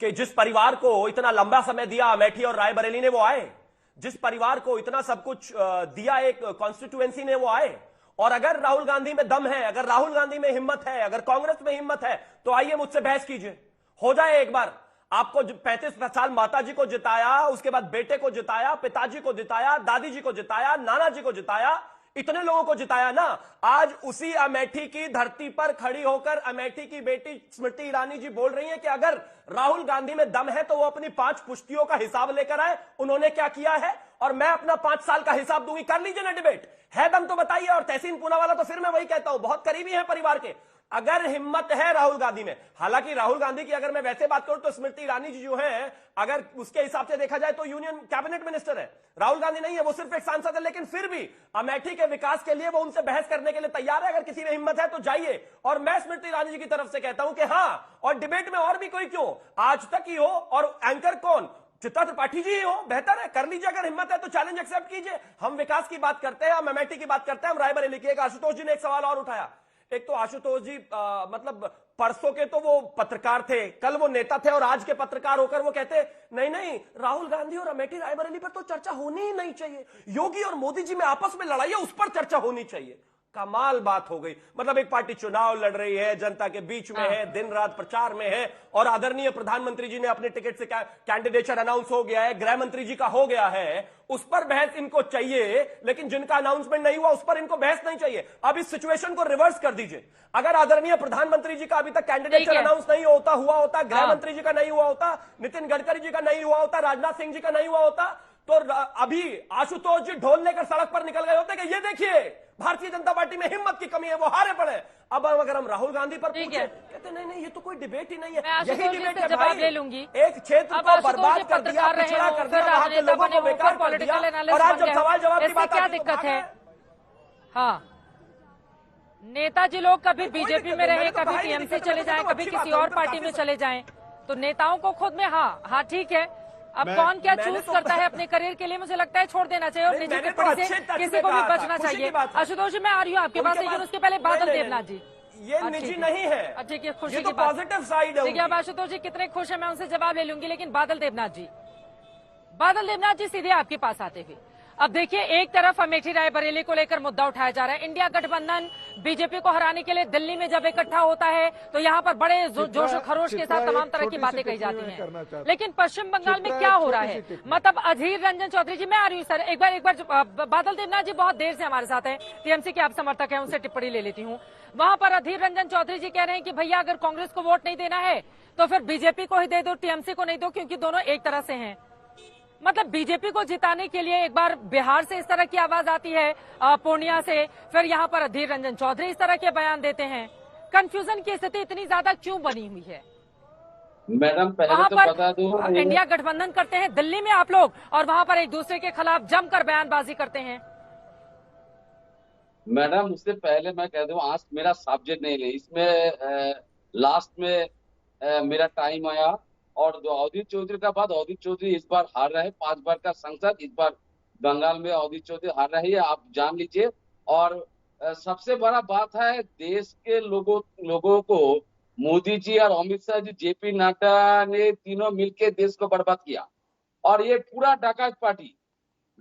[SPEAKER 10] कि जिस परिवार को इतना लंबा समय दिया अमेठी और रायबरेली ने, वो आए। जिस परिवार को इतना सब कुछ दिया एक कॉन्स्टिट्यूएंसी ने, वो आए। और अगर राहुल गांधी में दम है, अगर राहुल गांधी में हिम्मत है, अगर कांग्रेस में हिम्मत है, तो आइए मुझसे बहस कीजिए, हो जाए एक बार। आपको 35 साल माता जी को जिताया, उसके बाद बेटे को जिताया, पिताजी को जिताया, दादी जी को जिताया, नाना जी को जिताया, इतने लोगों को जिताया ना। आज उसी अमेठी की धरती पर खड़ी होकर अमेठी की बेटी स्मृति ईरानी जी बोल रही है कि अगर राहुल गांधी में दम है तो वो अपनी 5 पुश्तियों का हिसाब लेकर आए, उन्होंने क्या किया है, और मैं अपना 5 साल का हिसाब दूंगी। कर लीजिए ना डिबेट, है दम तो बताइए। और तहसीन पूनावाला तो फिर मैं वही कहता हूं, बहुत करीबी है परिवार के। अगर हिम्मत है राहुल गांधी में, हालांकि राहुल गांधी की अगर मैं वैसे बात करूं तो स्मृति ईरानी जी जो है, अगर उसके हिसाब से देखा जाए तो यूनियन कैबिनेट मिनिस्टर है, राहुल गांधी नहीं है, वो सिर्फ एक सांसद है। लेकिन फिर भी अमेठी के विकास के लिए वो उनसे बहस करने के लिए तैयार है। अगर किसी में हिम्मत है तो जाइए। और मैं स्मृति ईरानी जी की तरफ से कहता हूं कि हाँ, और डिबेट में और भी कोई क्यों, आज तक ही हो, और एंकर कौन, चित्रा त्रिपाठी जी ही हो, बेहतर है, कर लीजिए। अगर हिम्मत है तो चैलेंज एक्सेप्ट कीजिए। हम विकास की बात करते हैं, हम अमेठी की बात करते हैं, हम रायबरेली की। एक आशुतोष जी ने एक सवाल और उठाया। एक तो आशुतोष जी मतलब परसों के तो वो पत्रकार थे, कल वो नेता थे, और आज के पत्रकार होकर वो कहते नहीं नहीं, राहुल गांधी और अमेठी रायबरेली पर तो चर्चा होनी ही नहीं चाहिए, योगी और मोदी जी में आपस में लड़ाई है, उस पर चर्चा होनी चाहिए। कमाल बात हो गई। मतलब एक पार्टी चुनाव लड़ रही है, जनता के बीच में है, दिन रात प्रचार में है, और आदरणीय प्रधानमंत्री जी ने अपने टिकट से कैंडिडेचर अनाउंस हो गया है, गृह मंत्री जी का हो गया है, उस पर बहस इनको चाहिए। लेकिन जिनका अनाउंसमेंट नहीं हुआ उस पर इनको बहस नहीं चाहिए। अब इस सिचुएशन को रिवर्स कर दीजिए। अगर आदरणीय प्रधानमंत्री जी का अभी तक कैंडिडेचर अनाउंस नहीं हुआ होता, गृह मंत्री जी का नहीं हुआ होता, नितिन गडकरी जी का नहीं हुआ होता, राजनाथ सिंह जी का नहीं हुआ होता, तो अभी आशुतोष जी ढोल लेकर सड़क पर निकल गए होते कि ये देखिए भारतीय जनता पार्टी में हिम्मत की कमी है, वो हारे पड़े। अब अगर हम राहुल गांधी पर पूछे, कहते नहीं नहीं, ये तो कोई डिबेट ही नहीं है। यही डिबेट है
[SPEAKER 1] जवाब ले लूंगी।
[SPEAKER 10] एक क्षेत्र को बर्बाद कर दिया, पिछड़ा कर दिया, वहां के लोगों को बेकार कर दिया, और आज जब सवाल जवाब की बात
[SPEAKER 1] क्या दिक्कत है? हाँ, नेताजी लोग कभी बीजेपी में रहे, कभी टीएमसी चले जाएं, कभी किसी और पार्टी में चले जाएं, तो नेताओं को खुद में हाँ ठीक है, अब कौन क्या चूज करता है अपने करियर के लिए, मुझे लगता है छोड़ देना चाहिए और निजी टिप्पणी से किसी को भी बचना चाहिए। आशुतोष जी, मैं आ रही हूँ आपके पास, लेकिन उसके पहले बादल देवनाथ जी।
[SPEAKER 10] ये निजी नहीं है,
[SPEAKER 1] ठीक है, खुशी
[SPEAKER 10] ये
[SPEAKER 1] की
[SPEAKER 10] तो
[SPEAKER 1] बात।
[SPEAKER 10] पॉजिटिव साइड है।
[SPEAKER 1] देखिए अब आशुतोष जी कितने खुश है, मैं उनसे जवाब ले लूंगी, लेकिन बादल देवनाथ जी सीधे आपके पास आते हुए, अब देखिए एक तरफ अमेठी रायबरेली को लेकर मुद्दा उठाया जा रहा है। इंडिया गठबंधन बीजेपी को हराने के लिए दिल्ली में जब इकट्ठा होता है तो यहाँ पर बड़े जोश खरोश के साथ तमाम तरह की बातें कही जाती हैं, लेकिन पश्चिम बंगाल में क्या हो रहा है? मतलब अधीर रंजन चौधरी जी, मैं आ रही हूँ सर, एक बार बादल देवनाथ जी बहुत देर से हमारे साथ हैं, टीएमसी के आप समर्थक हैं, उनसे टिप्पणी ले लेती हूँ। वहां पर अधीर रंजन चौधरी जी कह रहे हैं कि भैया अगर कांग्रेस को वोट नहीं देना है तो फिर बीजेपी को ही दे दो, टीएमसी को नहीं दो, क्योंकि दोनों एक तरह से हैं। मतलब बीजेपी को जिताने के लिए एक बार बिहार से इस तरह की आवाज आती है, पूर्णिया से, फिर यहाँ पर अधीर रंजन चौधरी इस तरह के बयान देते हैं। कंफ्यूजन की स्थिति इतनी ज्यादा क्यों बनी हुई है?
[SPEAKER 14] मैडम पहले तो बता दूं,
[SPEAKER 1] इंडिया गठबंधन करते हैं दिल्ली में आप लोग और वहां पर एक दूसरे के खिलाफ जमकर बयानबाजी करते हैं।
[SPEAKER 14] मैडम उससे पहले मैं कह दूं, आज मेरा सब्जेक्ट नहीं ले, इसमें लास्ट में मेरा टाइम आया और अवधेश चौधरी का बाद अवधेश चौधरी इस बार हार रहे हैं, 5 बार का सांसद इस बार बंगाल में अवधेश चौधरी हार रहे हैं, आप जान लीजिए। और सबसे बड़ा बात है, देश के लोगों को मोदी जी और अमित शाह जी, जेपी नड्डा ने तीनों मिलकर देश को बर्बाद किया। और ये पूरा डकैत पार्टी,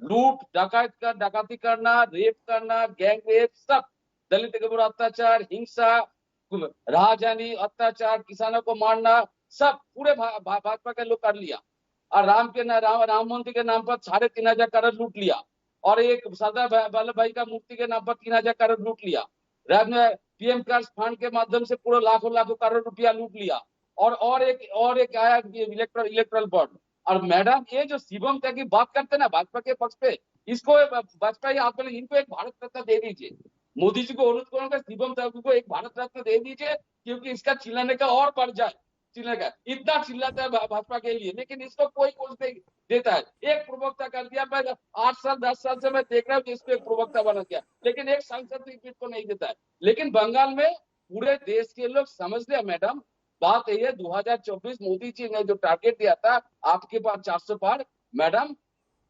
[SPEAKER 14] लूट डकैती करना, रेप करना, गैंग रेप, सब दलित के ऊपर अत्याचार, हिंसा, राजधानी अत्याचार, किसानों को मारना, सब पूरे भाजपा के लोग कर लिया। और राम मंदिर के नाम पर 3,500 करोड़ लूट लिया और एक सरदार वल्लभ भाई का मूर्ति के नाम पर 3,000 करोड़ लूट लिया। पीएम केयर्स फंड के माध्यम से पूरा लाखों करोड़ रुपया लूट लिया। और एक आया इलेक्ट्रल बॉन्ड। और मैडम ये जो शिवम त्यागी बात करते ना भाजपा के पक्ष पे, इसको भाजपा इनको एक भारत रत्न दे दीजिए। मोदी जी को अनुरोध करूंगा, शिवम त्यागी को एक भारत रत्न दे दीजिए, क्योंकि इसका चिल्लाने का और बढ़ जाए। चिल्लेगा, इतना चिल्लाता है भाजपा के लिए, लेकिन इसको कोई कुछ नहीं देता है। एक प्रवक्ता कर दिया, मैं 8 साल 10 साल से मैं देख रहा हूँ कि इसको एक प्रवक्ता बना दिया, लेकिन एक सांसद को नहीं देता है। लेकिन बंगाल में पूरे देश के लोग समझ लिया मैडम, बात यही है 2024 मोदी जी ने जो टारगेट दिया था आपके पास 400 पार, मैडम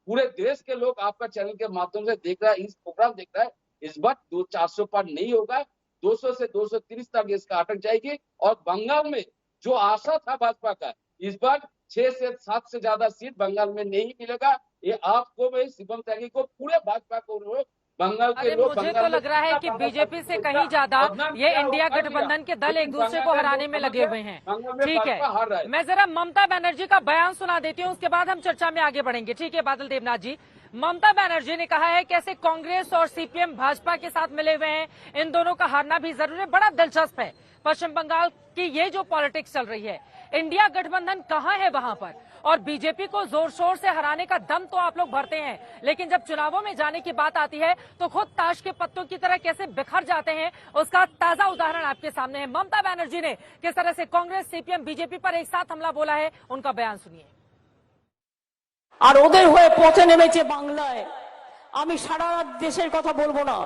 [SPEAKER 14] पूरे देश के लोग आपका चैनल के माध्यम से देख रहा है, इस प्रोग्राम देख रहा है। इस बार 400 पार नहीं होगा, 200 से 230 तक इसका अटक जाएगी। और बंगाल में जो आशा था भाजपा का, इस बार 6 से 7 से ज्यादा सीट बंगाल में नहीं मिलेगा। ये आपको, मैं शिवम त्यागी को, पूरे भाजपा को, बंगाल के लोग,
[SPEAKER 1] मुझे तो लग रहा है कि बीजेपी से कहीं ज्यादा ये इंडिया गठबंधन के दल एक दूसरे को हराने में लगे हुए हैं। ठीक है, मैं जरा ममता बनर्जी का बयान सुना देती हूँ, उसके बाद हम चर्चा में आगे बढ़ेंगे। ठीक है बादल देवनाथ जी, ममता बनर्जी ने कहा है कैसे कांग्रेस और सीपीएम भाजपा के साथ मिले हुए हैं, इन दोनों का हारना भी जरूरी है। बड़ा दिलचस्प है पश्चिम बंगाल की ये जो पॉलिटिक्स चल रही है, इंडिया गठबंधन कहाँ है वहां पर, और बीजेपी को जोर शोर से हराने का दम तो आप लोग भरते हैं, लेकिन जब चुनावों में जाने की बात आती है तो खुद ताश के पत्तों की तरह कैसे बिखर जाते हैं, उसका ताजा उदाहरण आपके सामने है। ममता बनर्जी ने किस तरह से कांग्रेस, सीपीएम, बीजेपी पर एक साथ हमला बोला है, उनका बयान सुनिए।
[SPEAKER 15] আর ওদের হয়ে পথে নেমেছে বাংলায়। আমি সারা রাত দেশের কথা বলবো না,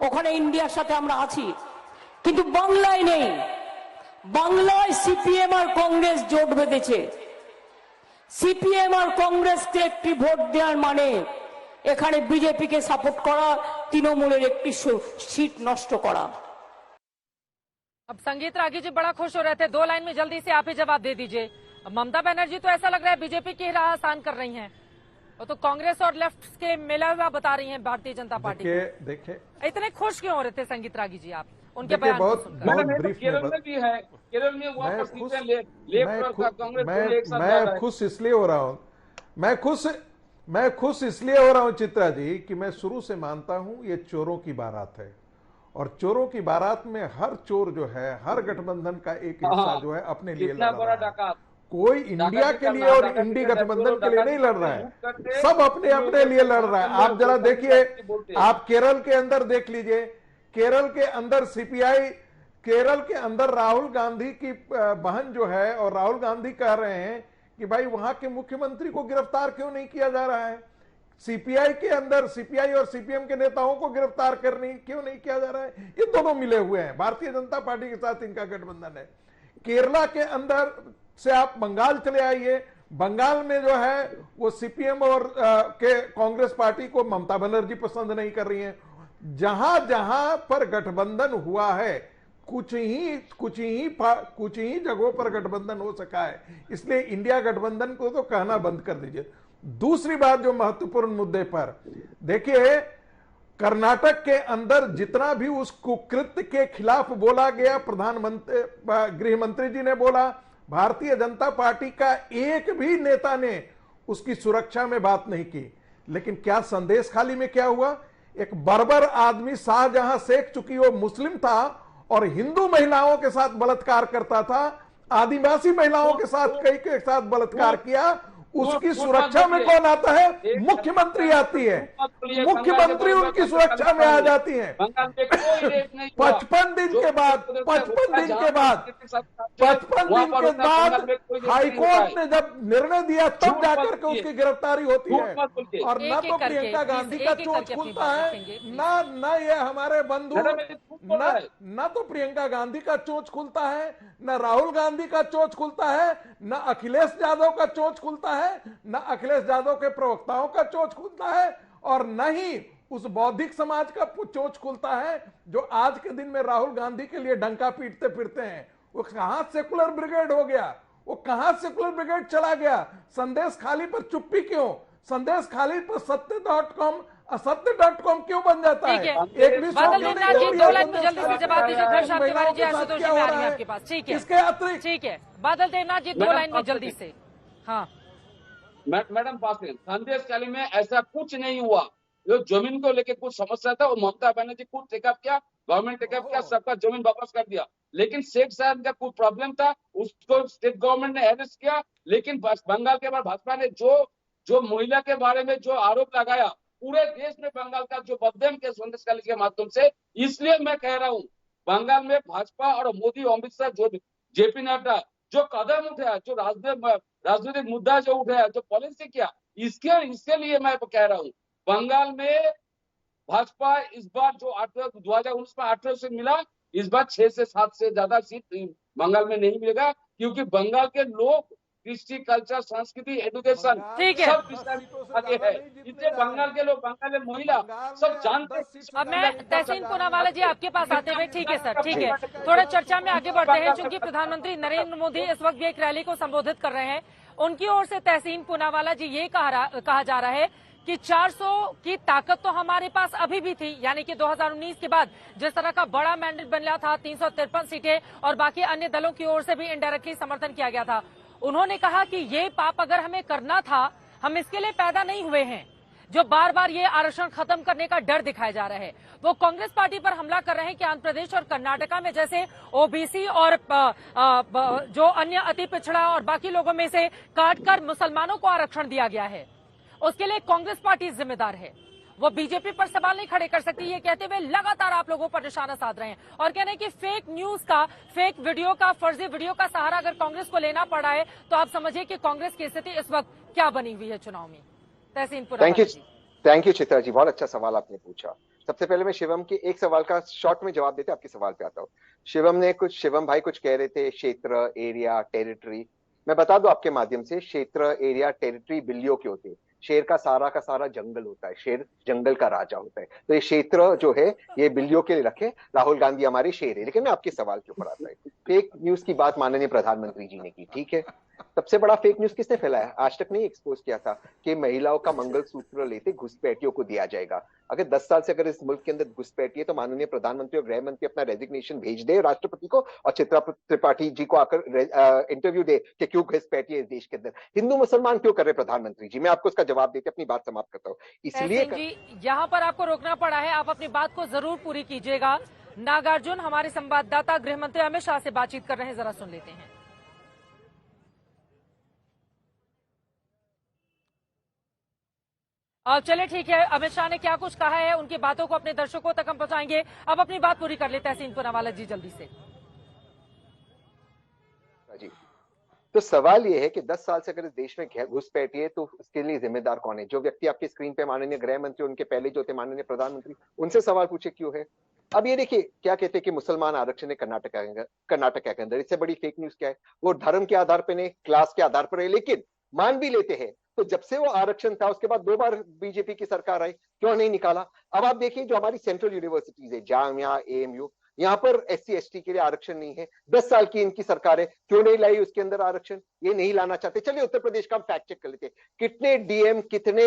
[SPEAKER 15] ওখানে ইন্ডিয়ার সাথে আমরা আছি, কিন্তু বাংলায় নেই। বাংলায় সিপিএম আর কংগ্রেস জোট বেঁধেছে। সিপিএম আর কংগ্রেসকে একটি ভোট দেওয়ার মানে এখানে বিজেপিকে সাপোর্ট করা, তৃণমূলের একটি সিট নষ্ট করা।
[SPEAKER 1] अब संगीत रागी जी बड़ा खुश हो रहे थे, 2 लाइन में जल्दी से आप ही जवाब दे दीजिए। ममता बनर्जी तो ऐसा लग रहा है बीजेपी की राह आसान कर रही हैं, वो तो कांग्रेस और लेफ्ट के मिला हुआ बता रही हैं भारतीय जनता पार्टी।
[SPEAKER 12] देखिए
[SPEAKER 1] इतने खुश क्यों हो रहे थे संगीत रागी जी आप उनके बयान को सुनकर?
[SPEAKER 14] केरल में भी है, केरल में वहाँ पर सीटें
[SPEAKER 12] मैं खुश इसलिए हो रहा हूँ, मैं खुश इसलिए हो रहा हूँ चित्रा जी कि मैं शुरू से मानता हूँ ये चोरों की बारात है, और चोरों की बारात में हर चोर जो है, हर गठबंधन का एक हिस्सा जो है अपने लिए लड़ रहा है। कोई इंडिया के लिए और इंडी गठबंधन के लिए नहीं लड़ रहा है, सब अपने अपने लिए लड़ रहा है। आप जरा देखिए, आप केरल के अंदर देख लीजिए, केरल के अंदर सीपीआई, केरल के अंदर राहुल गांधी की बहन जो है, और राहुल गांधी कह रहे हैं कि भाई वहां के मुख्यमंत्री को गिरफ्तार क्यों नहीं किया जा रहा है। सीपीआई के अंदर सीपीआई और सीपीएम के नेताओं को गिरफ्तार करने क्यों नहीं किया जा रहा है। ये दोनों मिले हुए हैं, भारतीय जनता पार्टी के साथ इनका गठबंधन है। केरला के अंदर से आप बंगाल चले आइए, बंगाल में जो है वो सीपीएम और के कांग्रेस पार्टी को ममता बनर्जी पसंद नहीं कर रही है। जहां जहां पर गठबंधन हुआ है, कुछ ही जगहों पर गठबंधन हो सका है, इसलिए इंडिया गठबंधन को तो कहना बंद कर दीजिए। दूसरी बात जो महत्वपूर्ण मुद्दे पर देखिए, कर्नाटक के अंदर जितना भी उस कुकृत्य के खिलाफ बोला गया, प्रधानमंत्री गृह मंत्री जी ने बोला, भारतीय जनता पार्टी का एक भी नेता ने उसकी सुरक्षा में बात नहीं की। लेकिन क्या संदेश खाली में क्या हुआ? एक बर्बर आदमी शाहजहां शेख, चूंकि वो मुस्लिम था और हिंदू महिलाओं के साथ बलात्कार करता था, आदिवासी महिलाओं के साथ कई के साथ बलात्कार किया, उसकी सुरक्षा में कौन आता है? मुख्यमंत्री आती है, मुख्यमंत्री उनकी सुरक्षा में आ जाती है। 55 दिन के बाद हाईकोर्ट ने जब निर्णय दिया तब जाकर के उसकी गिरफ्तारी होती है। और न तो प्रियंका गांधी का चोच खुलता है, न ये हमारे बंधु, न तो प्रियंका गांधी का चोच खुलता है, न राहुल गांधी का चोच खुलता है, न अखिलेश यादव का चोच खुलता है, न अखिलेश यादव के प्रवक्ताओं का चोच खुलता है, और न ही उस बौद्धिक समाज का चोच खुलता है जो आज के दिन में राहुल गांधी के लिए डंका पीटते फिरते हैं। वो कहां सेकुलर ब्रिगेड हो गया? वो कहां सेकुलर ब्रिगेड चला गया? संदेश खाली पर चुप्पी क्यों? संदेश खाली पर सत्य.com असत्य.com क्यों बन जाता है? एक भी
[SPEAKER 1] बादल देवनाथ जी 2 लाइन में जल्दी से जवाब दीजिए। घनश्याम तिवारी जी आशुतोष जी, मैं आ रही हूं आपके पास। ठीक है,
[SPEAKER 12] इसके अतिरिक्त
[SPEAKER 1] ठीक है बादल देवनाथ जी 2 लाइन में जल्दी से। हाँ
[SPEAKER 14] मैडम पासवान, संदेश खाली में ऐसा कुछ नहीं हुआ। जो जमीन को लेके कुछ समस्या था, वो ममता बनर्जी खुद टेकअप किया, गवर्नमेंट टेकअप किया, सबका जमीन वापस कर दिया। लेकिन शेख साहब का कुछ प्रॉब्लम था, उसको स्टेट गवर्नमेंट ने अरेस्ट किया। लेकिन बंगाल के बाद भाजपा ने जो महिला के बारे में जो आरोप लगाया, पूरे देश में बंगाल का जो बदनाम के संदेश खाली के माध्यम से, इसलिए मैं कह रहा हूँ बंगाल में भाजपा और मोदी अमित शाह, जो जेपी नड्डा जो कदम उठाया, जो राजनीतिक मुद्दा जो उठाया, जो पॉलिसी किया, इसके लिए मैं कह रहा हूँ बंगाल में भाजपा इस बार जो 2019 में 18 सीट मिला, इस बार 6 से 7 से ज्यादा सीट बंगाल में नहीं मिलेगा, क्योंकि बंगाल के लोग कृषि, कल्चर, संस्कृति, एजुकेशन सब आगे है। इसलिए बंगाल के लोग, बंगाल के महिला सब जानते हैं।
[SPEAKER 1] अब मैं तहसीन पूनावाला जी आपके पास आते हुए, ठीक है सर, ठीक है, थोड़ा चर्चा में आगे बढ़ते हैं। चूंकि प्रधानमंत्री नरेंद्र मोदी इस वक्त भी एक रैली को संबोधित कर रहे हैं, उनकी ओर से तहसीन पूनावाला जी ये कहा जा रहा है कि 400 की ताकत तो हमारे पास अभी भी थी, यानी कि 2019 के बाद जिस तरह का बड़ा मैंडेट बना था, 353 सीटें, और बाकी अन्य दलों की ओर से भी इनडायरेक्टली समर्थन किया गया था। उन्होंने कहा कि ये पाप अगर हमें करना था, हम इसके लिए पैदा नहीं हुए हैं। जो बार बार ये आरक्षण खत्म करने का डर दिखाया जा रहा है, वो कांग्रेस पार्टी पर हमला कर रहे हैं कि आंध्र प्रदेश और कर्नाटका में जैसे ओबीसी और जो अन्य अति पिछड़ा और बाकी लोगों में से काटकर मुसलमानों को आरक्षण दिया गया है, उसके लिए कांग्रेस पार्टी जिम्मेदार है। वो बीजेपी पर सवाल नहीं खड़े कर सकती, ये कहते हुए लगातार आप लोगों पर निशाना साध रहे हैं और कह रहे हैं कि फेक न्यूज का, फेक वीडियो का, फर्जी वीडियो का सहारा अगर कांग्रेस को लेना पड़ा है तो आप समझिए कि कांग्रेस की स्थिति इस वक्त क्या बनी हुई है चुनाव में। तहसीन
[SPEAKER 9] थैंक यू चित्रा जी, बहुत अच्छा सवाल आपने पूछा। सबसे पहले मैं शिवम के एक सवाल का शॉर्ट में जवाब देते आपके सवाल पे आता हूँ। शिवम भाई कुछ कह रहे थे, क्षेत्र, एरिया, टेरिटरी। मैं बता दूं आपके माध्यम से, क्षेत्र, एरिया, टेरिटरी बिल्लियों के होते हैं। शेर का सारा जंगल होता है, शेर जंगल का राजा होता है। तो ये क्षेत्र जो है ये बिल्लियों के लिए रखे, राहुल गांधी हमारे शेर है। लेकिन मैं आपके सवाल के ऊपर आता है, फेक न्यूज की बात माननीय प्रधानमंत्री जी ने की, ठीक है। सबसे बड़ा फेक न्यूज किसने फैलाया? आज तक नहीं एक्सपोज किया था कि महिलाओं का मंगलसूत्र लेते घुसपैठियों को दिया जाएगा। अगर 10 साल से अगर इस मुल्क के अंदर घुसपैठी है तो माननीय प्रधानमंत्री और गृह मंत्री अपना रेजिग्नेशन भेज दे राष्ट्रपति को और चित्रा त्रिपाठी जी को आकर इंटरव्यू दे कि क्यों घुसपैठी है इस देश के अंदर, हिंदू मुसलमान क्यों कर रहे प्रधानमंत्री जी। मैं आपको इसका जवाब देके अपनी बात समाप्त करता हूँ। इसलिए
[SPEAKER 1] यहाँ पर आपको रोकना पड़ा है, आप अपनी बात को जरूर पूरी कीजिएगा। नागार्जुन हमारे संवाददाता गृह मंत्री अमित शाह से बातचीत कर रहे हैं, जरा सुन लेते हैं। चले ठीक है, अमित शाह ने क्या कुछ कहा है, उनकी बातों को अपने दर्शकों तक हम पहुंचाएंगे। अब अपनी बात पूरी कर लेते हैं तहसीन पूनावाला जी जल्दी से।
[SPEAKER 9] जी, तो सवाल ये है कि 10 साल से अगर इस देश में घुसपैठी है तो उसके लिए जिम्मेदार कौन है? जो व्यक्ति आपकी स्क्रीन पे माननीय गृह मंत्री, उनके पहले जो थे माननीय प्रधानमंत्री, उनसे सवाल पूछे क्यों है। अब ये देखिए क्या कहते हैं कि मुसलमान आरक्षण है कर्नाटक के अंदर। इससे बड़ी फेक न्यूज क्या है? वो धर्म के आधार पर नहीं, क्लास के आधार पर है। लेकिन मान भी लेते हैं, तो जब से वो आरक्षण था उसके बाद 2 बार बीजेपी की सरकार आई, क्यों नहीं निकाला? अब आप देखिए जो हमारी सेंट्रल यूनिवर्सिटीज है, जामिया, एएमयू, यहाँ पर एससी एसटी के लिए आरक्षण नहीं है। 10 साल की इनकी सरकार है, क्यों नहीं लाई उसके अंदर आरक्षण? ये नहीं लाना चाहते। चलिए उत्तर प्रदेश का हम फैक्ट चेक कर लेते हैं, कितने डीएम, कितने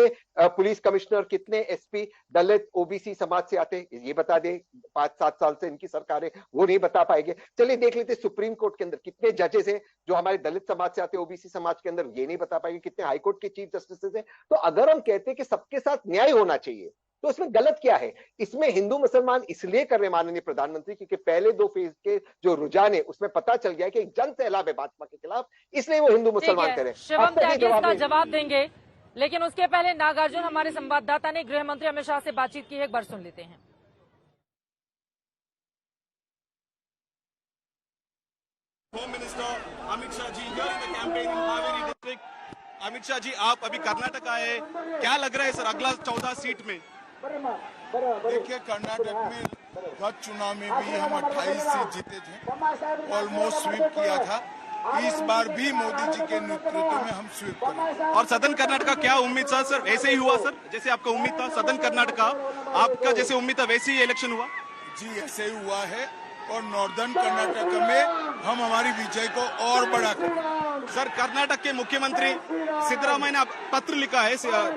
[SPEAKER 9] पुलिस कमिश्नर, कितने एसपी दलित ओबीसी समाज से आते, ये बता दे। 5-7 साल से इनकी सरकार है, वो नहीं बता पाएंगे। चलिए देख लेते सुप्रीम कोर्ट के अंदर कितने जजेस हैं जो हमारे दलित समाज से आते, ओबीसी समाज के अंदर, ये नहीं बता पाएंगे। कितने हाईकोर्ट के चीफ जस्टिस हैं। तो अगर हम कहते हैं कि सबके साथ न्याय होना चाहिए, तो इसमें गलत क्या है? इसमें हिंदू मुसलमान इसलिए कर रहे माननीय प्रधानमंत्री क्योंकि पहले 2 फेज के जो रुझान है उसमें पता चल गया कि एक जन सैलाब है भाजपा के खिलाफ, इसलिए वो हिंदू मुसलमान करें।
[SPEAKER 1] शिवम त्यागी इसका जवाब देंगे, लेकिन उसके पहले नागार्जुन, हमारे संवाददाता ने गृह मंत्री अमित शाह से बातचीत की है, एक बार सुन लेते हैं।
[SPEAKER 16] Home minister Amit Shah ji here in the campaign in Haveri district. Amit Shah ji, आप अभी कर्नाटक आए, क्या लग रहा है सर अगला 14 सीट में?
[SPEAKER 8] देखिए, कर्नाटक में गत चुनाव में भी हम 28 सीट जीते थे, ऑलमोस्ट स्वीप किया था। इस बार भी मोदी जी के नेतृत्व में हम स्वीप करेंगे।
[SPEAKER 16] और सदर्न कर्नाटक का क्या उम्मीद सर? ऐसे ही हुआ सर जैसे आपका उम्मीद था? सदर्न कर्नाटक का आपका जैसे उम्मीद था वैसे ही इलेक्शन हुआ?
[SPEAKER 8] जी, ऐसे ही हुआ है, और नॉर्दर्न कर्नाटक में हम हमारी विजय को और बढ़ा करेंगे।
[SPEAKER 16] सर, कर्नाटक के मुख्यमंत्री सिद्धरामैया ने पत्र लिखा है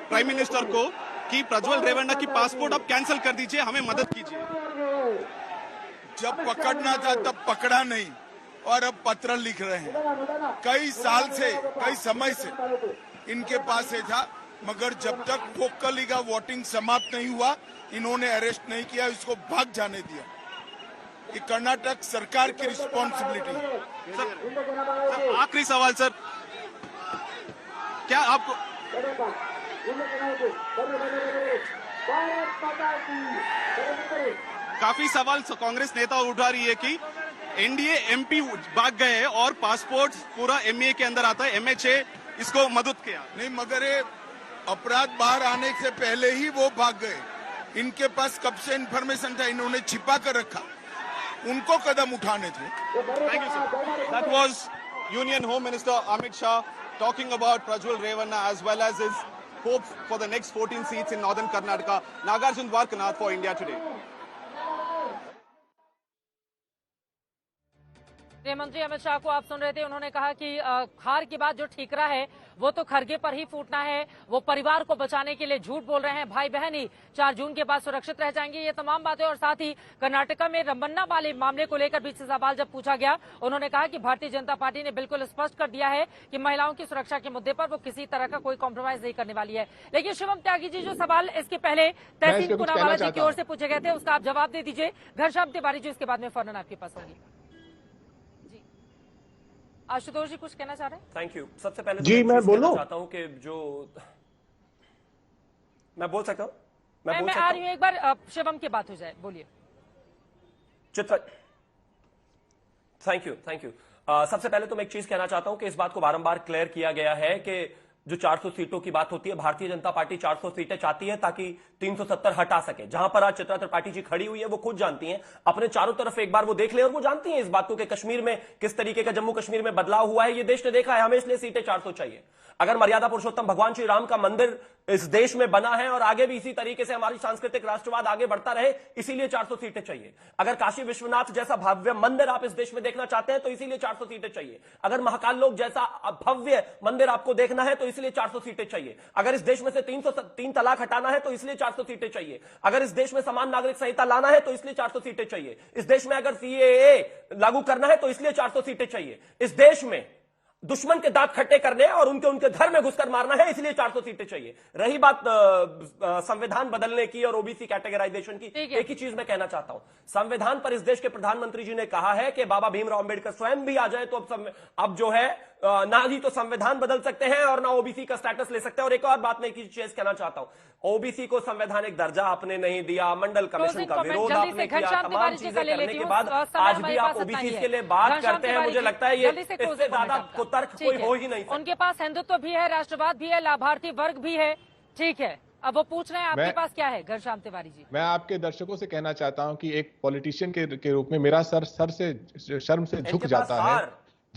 [SPEAKER 16] प्राइम मिनिस्टर को कि प्रज्वल रेवन्ना की पासपोर्ट अब कैंसिल कर दीजिए, हमें मदद कीजिए।
[SPEAKER 8] जब पकड़ना था तब पकड़ा नहीं, और अब पत्र लिख रहे हैं। कई साल से, कई समय से इनके पास ये था, मगर जब तक वोकल लीग वोटिंग समाप्त नहीं हुआ, इन्होंने अरेस्ट नहीं किया, इसको भाग जाने दिया। ये कर्नाटक सरकार की रिस्पॉन्सिबिलिटी है।
[SPEAKER 16] सर, आखिरी सवाल सर, क्या आपको काफी सवाल कांग्रेस नेता उठा रही है कि एनडीए एमपी भाग गए हैं और पासपोर्ट पूरा एमए के अंदर आता है, एमएचए इसको मदद किया
[SPEAKER 8] नहीं, मगर ये अपराध बाहर आने से पहले ही वो भाग गए। इनके पास कब से इन्फॉर्मेशन था, इन्होंने छिपा कर रखा, उनको कदम उठाने थे।
[SPEAKER 16] Thank you, sir. That was Union Home Minister Amit Shah talking about Prajwal Revanna as well as his hopes for the next 14 seats in Northern Karnataka. Nagarjun Dwarkanath for India Today.
[SPEAKER 1] गृह मंत्री अमित शाह को आप सुन रहे थे, उन्होंने कहा कि हार के बाद जो ठीकरा है वो तो खरगे पर ही फूटना है। वो परिवार को बचाने के लिए झूठ बोल रहे हैं, भाई बहन ही 4 जून के बाद सुरक्षित रह जाएंगे, ये तमाम बातें। और साथ ही कर्नाटका में रमन्ना वाले मामले को लेकर भी सवाल जब पूछा गया, उन्होंने कहा कि भारतीय जनता पार्टी ने बिल्कुल स्पष्ट कर दिया है कि महिलाओं की सुरक्षा के मुद्दे पर वो किसी तरह का कोई कॉम्प्रोमाइज नहीं करने वाली है। लेकिन शिवम त्यागी जी, जो सवाल इसके पहले तहसीन पुनावाला जी की ओर से पूछे गए थे उसका आप जवाब दे दीजिए। घनश्याम तिवारी जी इसके बाद में फौरन आपके पास होंगी। आशुतोष जी कुछ कहना चाह रहे हैं?
[SPEAKER 10] Thank you. सबसे पहले
[SPEAKER 11] जी मैं बोलूं
[SPEAKER 10] चाहता हूं कि जो मैं बोल सकता हूं,
[SPEAKER 1] मैं आ रही हूं, एक बार शिवम की बात हो जाए, बोलिए।
[SPEAKER 10] Chitra, thank you. सबसे पहले तो मैं एक चीज कहना चाहता हूं कि इस बात को बारंबार क्लियर किया गया है कि जो 400 सीटों की बात होती है, भारतीय जनता पार्टी 400 सीटें चाहती है ताकि 370 हटा सके। जहां पर आज चित्रा त्रिपाठी जी खड़ी हुई है वो खुद जानती हैं, अपने चारों तरफ एक बार वो देख ले और वो जानती हैं इस बात को कि कश्मीर में किस तरीके का, जम्मू कश्मीर में बदलाव हुआ है, ये देश ने देखा है। हमें इसलिए सीटें 400 चाहिए। अगर मर्यादा पुरुषोत्तम भगवान श्री राम का मंदिर इस देश में बना है और आगे भी इसी तरीके से हमारी सांस्कृतिक राष्ट्रवाद आगे बढ़ता रहे, इसीलिए 400 सीटें चाहिए। अगर काशी विश्वनाथ जैसा भव्य मंदिर आप इस देश में देखना चाहते हैं तो इसीलिए 400 सीटें चाहिए। अगर महाकाल लोक जैसा भव्य मंदिर आपको देखना है तो इसलिए 400 सीटें चाहिए। अगर इस देश में से 3 तलाक हटाना है तो इसलिए 400 सीटें चाहिए। अगर इस देश में समान नागरिक संहिता लाना है तो इसलिए 400 सीटें चाहिए। इस देश में अगर सीएए लागू करना है तो इसलिए 400 सीटें चाहिए। इस देश में दुश्मन के दांत खट्टे करने और उनके घर में घुसकर मारना है, इसलिए 400 सीटें चाहिए। रही बात संविधान बदलने की और ओबीसी कैटेगराइजेशन की, एक ही चीज मैं कहना चाहता हूं। संविधान पर इस देश के प्रधानमंत्री जी ने कहा है कि बाबा भीमराव अंबेडकर स्वयं भी आ जाए तो अब जो है ना ही तो संविधान बदल सकते हैं और ना ओबीसी का स्टेटस ले सकते हैं। और एक और बात मैं एक चीज कहना चाहता हूं, ओबीसी को संवैधानिक दर्जा आपने नहीं दिया, मंडल कमीशन का विरोध आपने किया, तमाम चीजें करने के बाद आज भी आप ओबीसी के लिए बात करते हैं। मुझे लगता है ये इससे ज्यादा कुतर्क कोई हो ही नहीं।
[SPEAKER 1] उनके पास हिंदुत्व भी है, राष्ट्रवाद भी है, लाभार्थी वर्ग भी है, ठीक है। अब वो पूछ रहे हैं आपके पास क्या है घनश्याम तिवारी जी?
[SPEAKER 13] मैं आपके दर्शकों से कहना चाहता हूं कि एक पॉलिटिशियन के रूप में मेरा सर से शर्म से झुक जाता है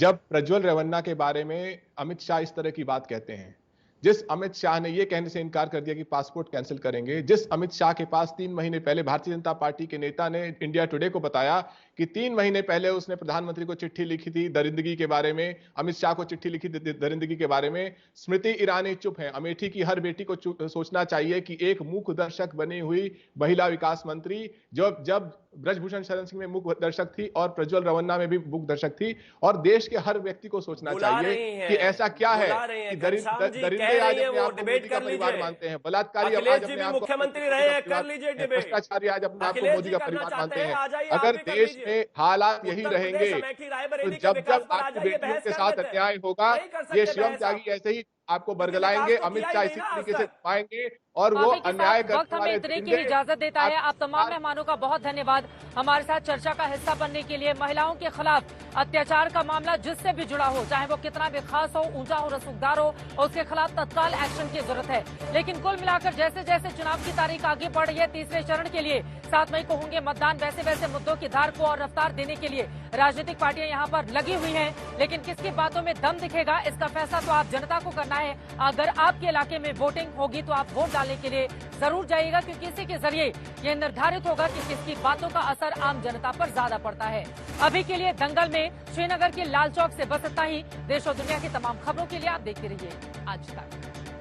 [SPEAKER 13] जब प्रज्वल रेवन्ना के बारे में अमित शाह इस तरह की बात कहते हैं, जिस अमित शाह ने यह कहने से इनकार कर दिया कि पासपोर्ट कैंसिल करेंगे, जिस अमित शाह के पास 3 महीने पहले भारतीय जनता पार्टी के नेता ने इंडिया टुडे को बताया कि 3 महीने पहले उसने प्रधानमंत्री को चिट्ठी लिखी थी दरिंदगी के बारे में, अमित शाह को चिट्ठी लिखी थी दरिंदगी के बारे में। स्मृति ईरानी चुप है। अमेठी की हर बेटी को सोचना चाहिए कि एक मूक दर्शक बनी हुई महिला विकास मंत्री जब ब्रजभूषण शरण सिंह में मूक दर्शक थी और प्रज्वल रेवन्ना में भी मूक दर्शक थी, और देश के हर व्यक्ति को सोचना चाहिए कि ऐसा क्या है कि दरिंदे आज अपने आप को मोदी का परिवार मानते हैं, बलात्कारी आज अपने आप को
[SPEAKER 10] मुख्यमंत्री रहे, कर लीजिए डिबेट।
[SPEAKER 13] भ्रष्टाचारी आज अपने आप को मोदी का परिवार मानते हैं। अगर देश में हालात यही रहेंगे तो जब आपकी बेटियों के साथ अन्याय होगा, ये शिवम त्यागी ऐसे ही आपको बरगलाएंगे, अमित शाह इसी तरीके से पाएंगे और वो अन्याय
[SPEAKER 1] वक्त हमें इतने की इजाजत देता है। आप तमाम मेहमानों का बहुत धन्यवाद हमारे साथ चर्चा का हिस्सा बनने के लिए। महिलाओं के खिलाफ अत्याचार का मामला जिससे भी जुड़ा हो, चाहे वो कितना भी खास हो, ऊंचा हो, रसूखदार हो, उसके खिलाफ तत्काल एक्शन की जरूरत है। लेकिन कुल मिलाकर जैसे जैसे चुनाव की तारीख आगे बढ़ रही है, तीसरे चरण के लिए 7 मई को होंगे मतदान, वैसे वैसे मुद्दों की धार को और रफ्तार देने के लिए राजनीतिक पार्टियां यहाँ पर लगी हुई हैं। लेकिन किसकी बातों में दम दिखेगा, इसका फैसला तो आप जनता को करना है। अगर आपके इलाके में वोटिंग होगी तो आप वोट डालने के लिए जरूर जाइएगा, क्योंकि इसी के जरिए ये निर्धारित होगा कि किसकी बातों का असर आम जनता पर ज्यादा पड़ता है। अभी के लिए दंगल में श्रीनगर के लाल चौक से बस इतना ही। देश और दुनिया की तमाम खबरों के लिए आप देखते रहिए आज तक।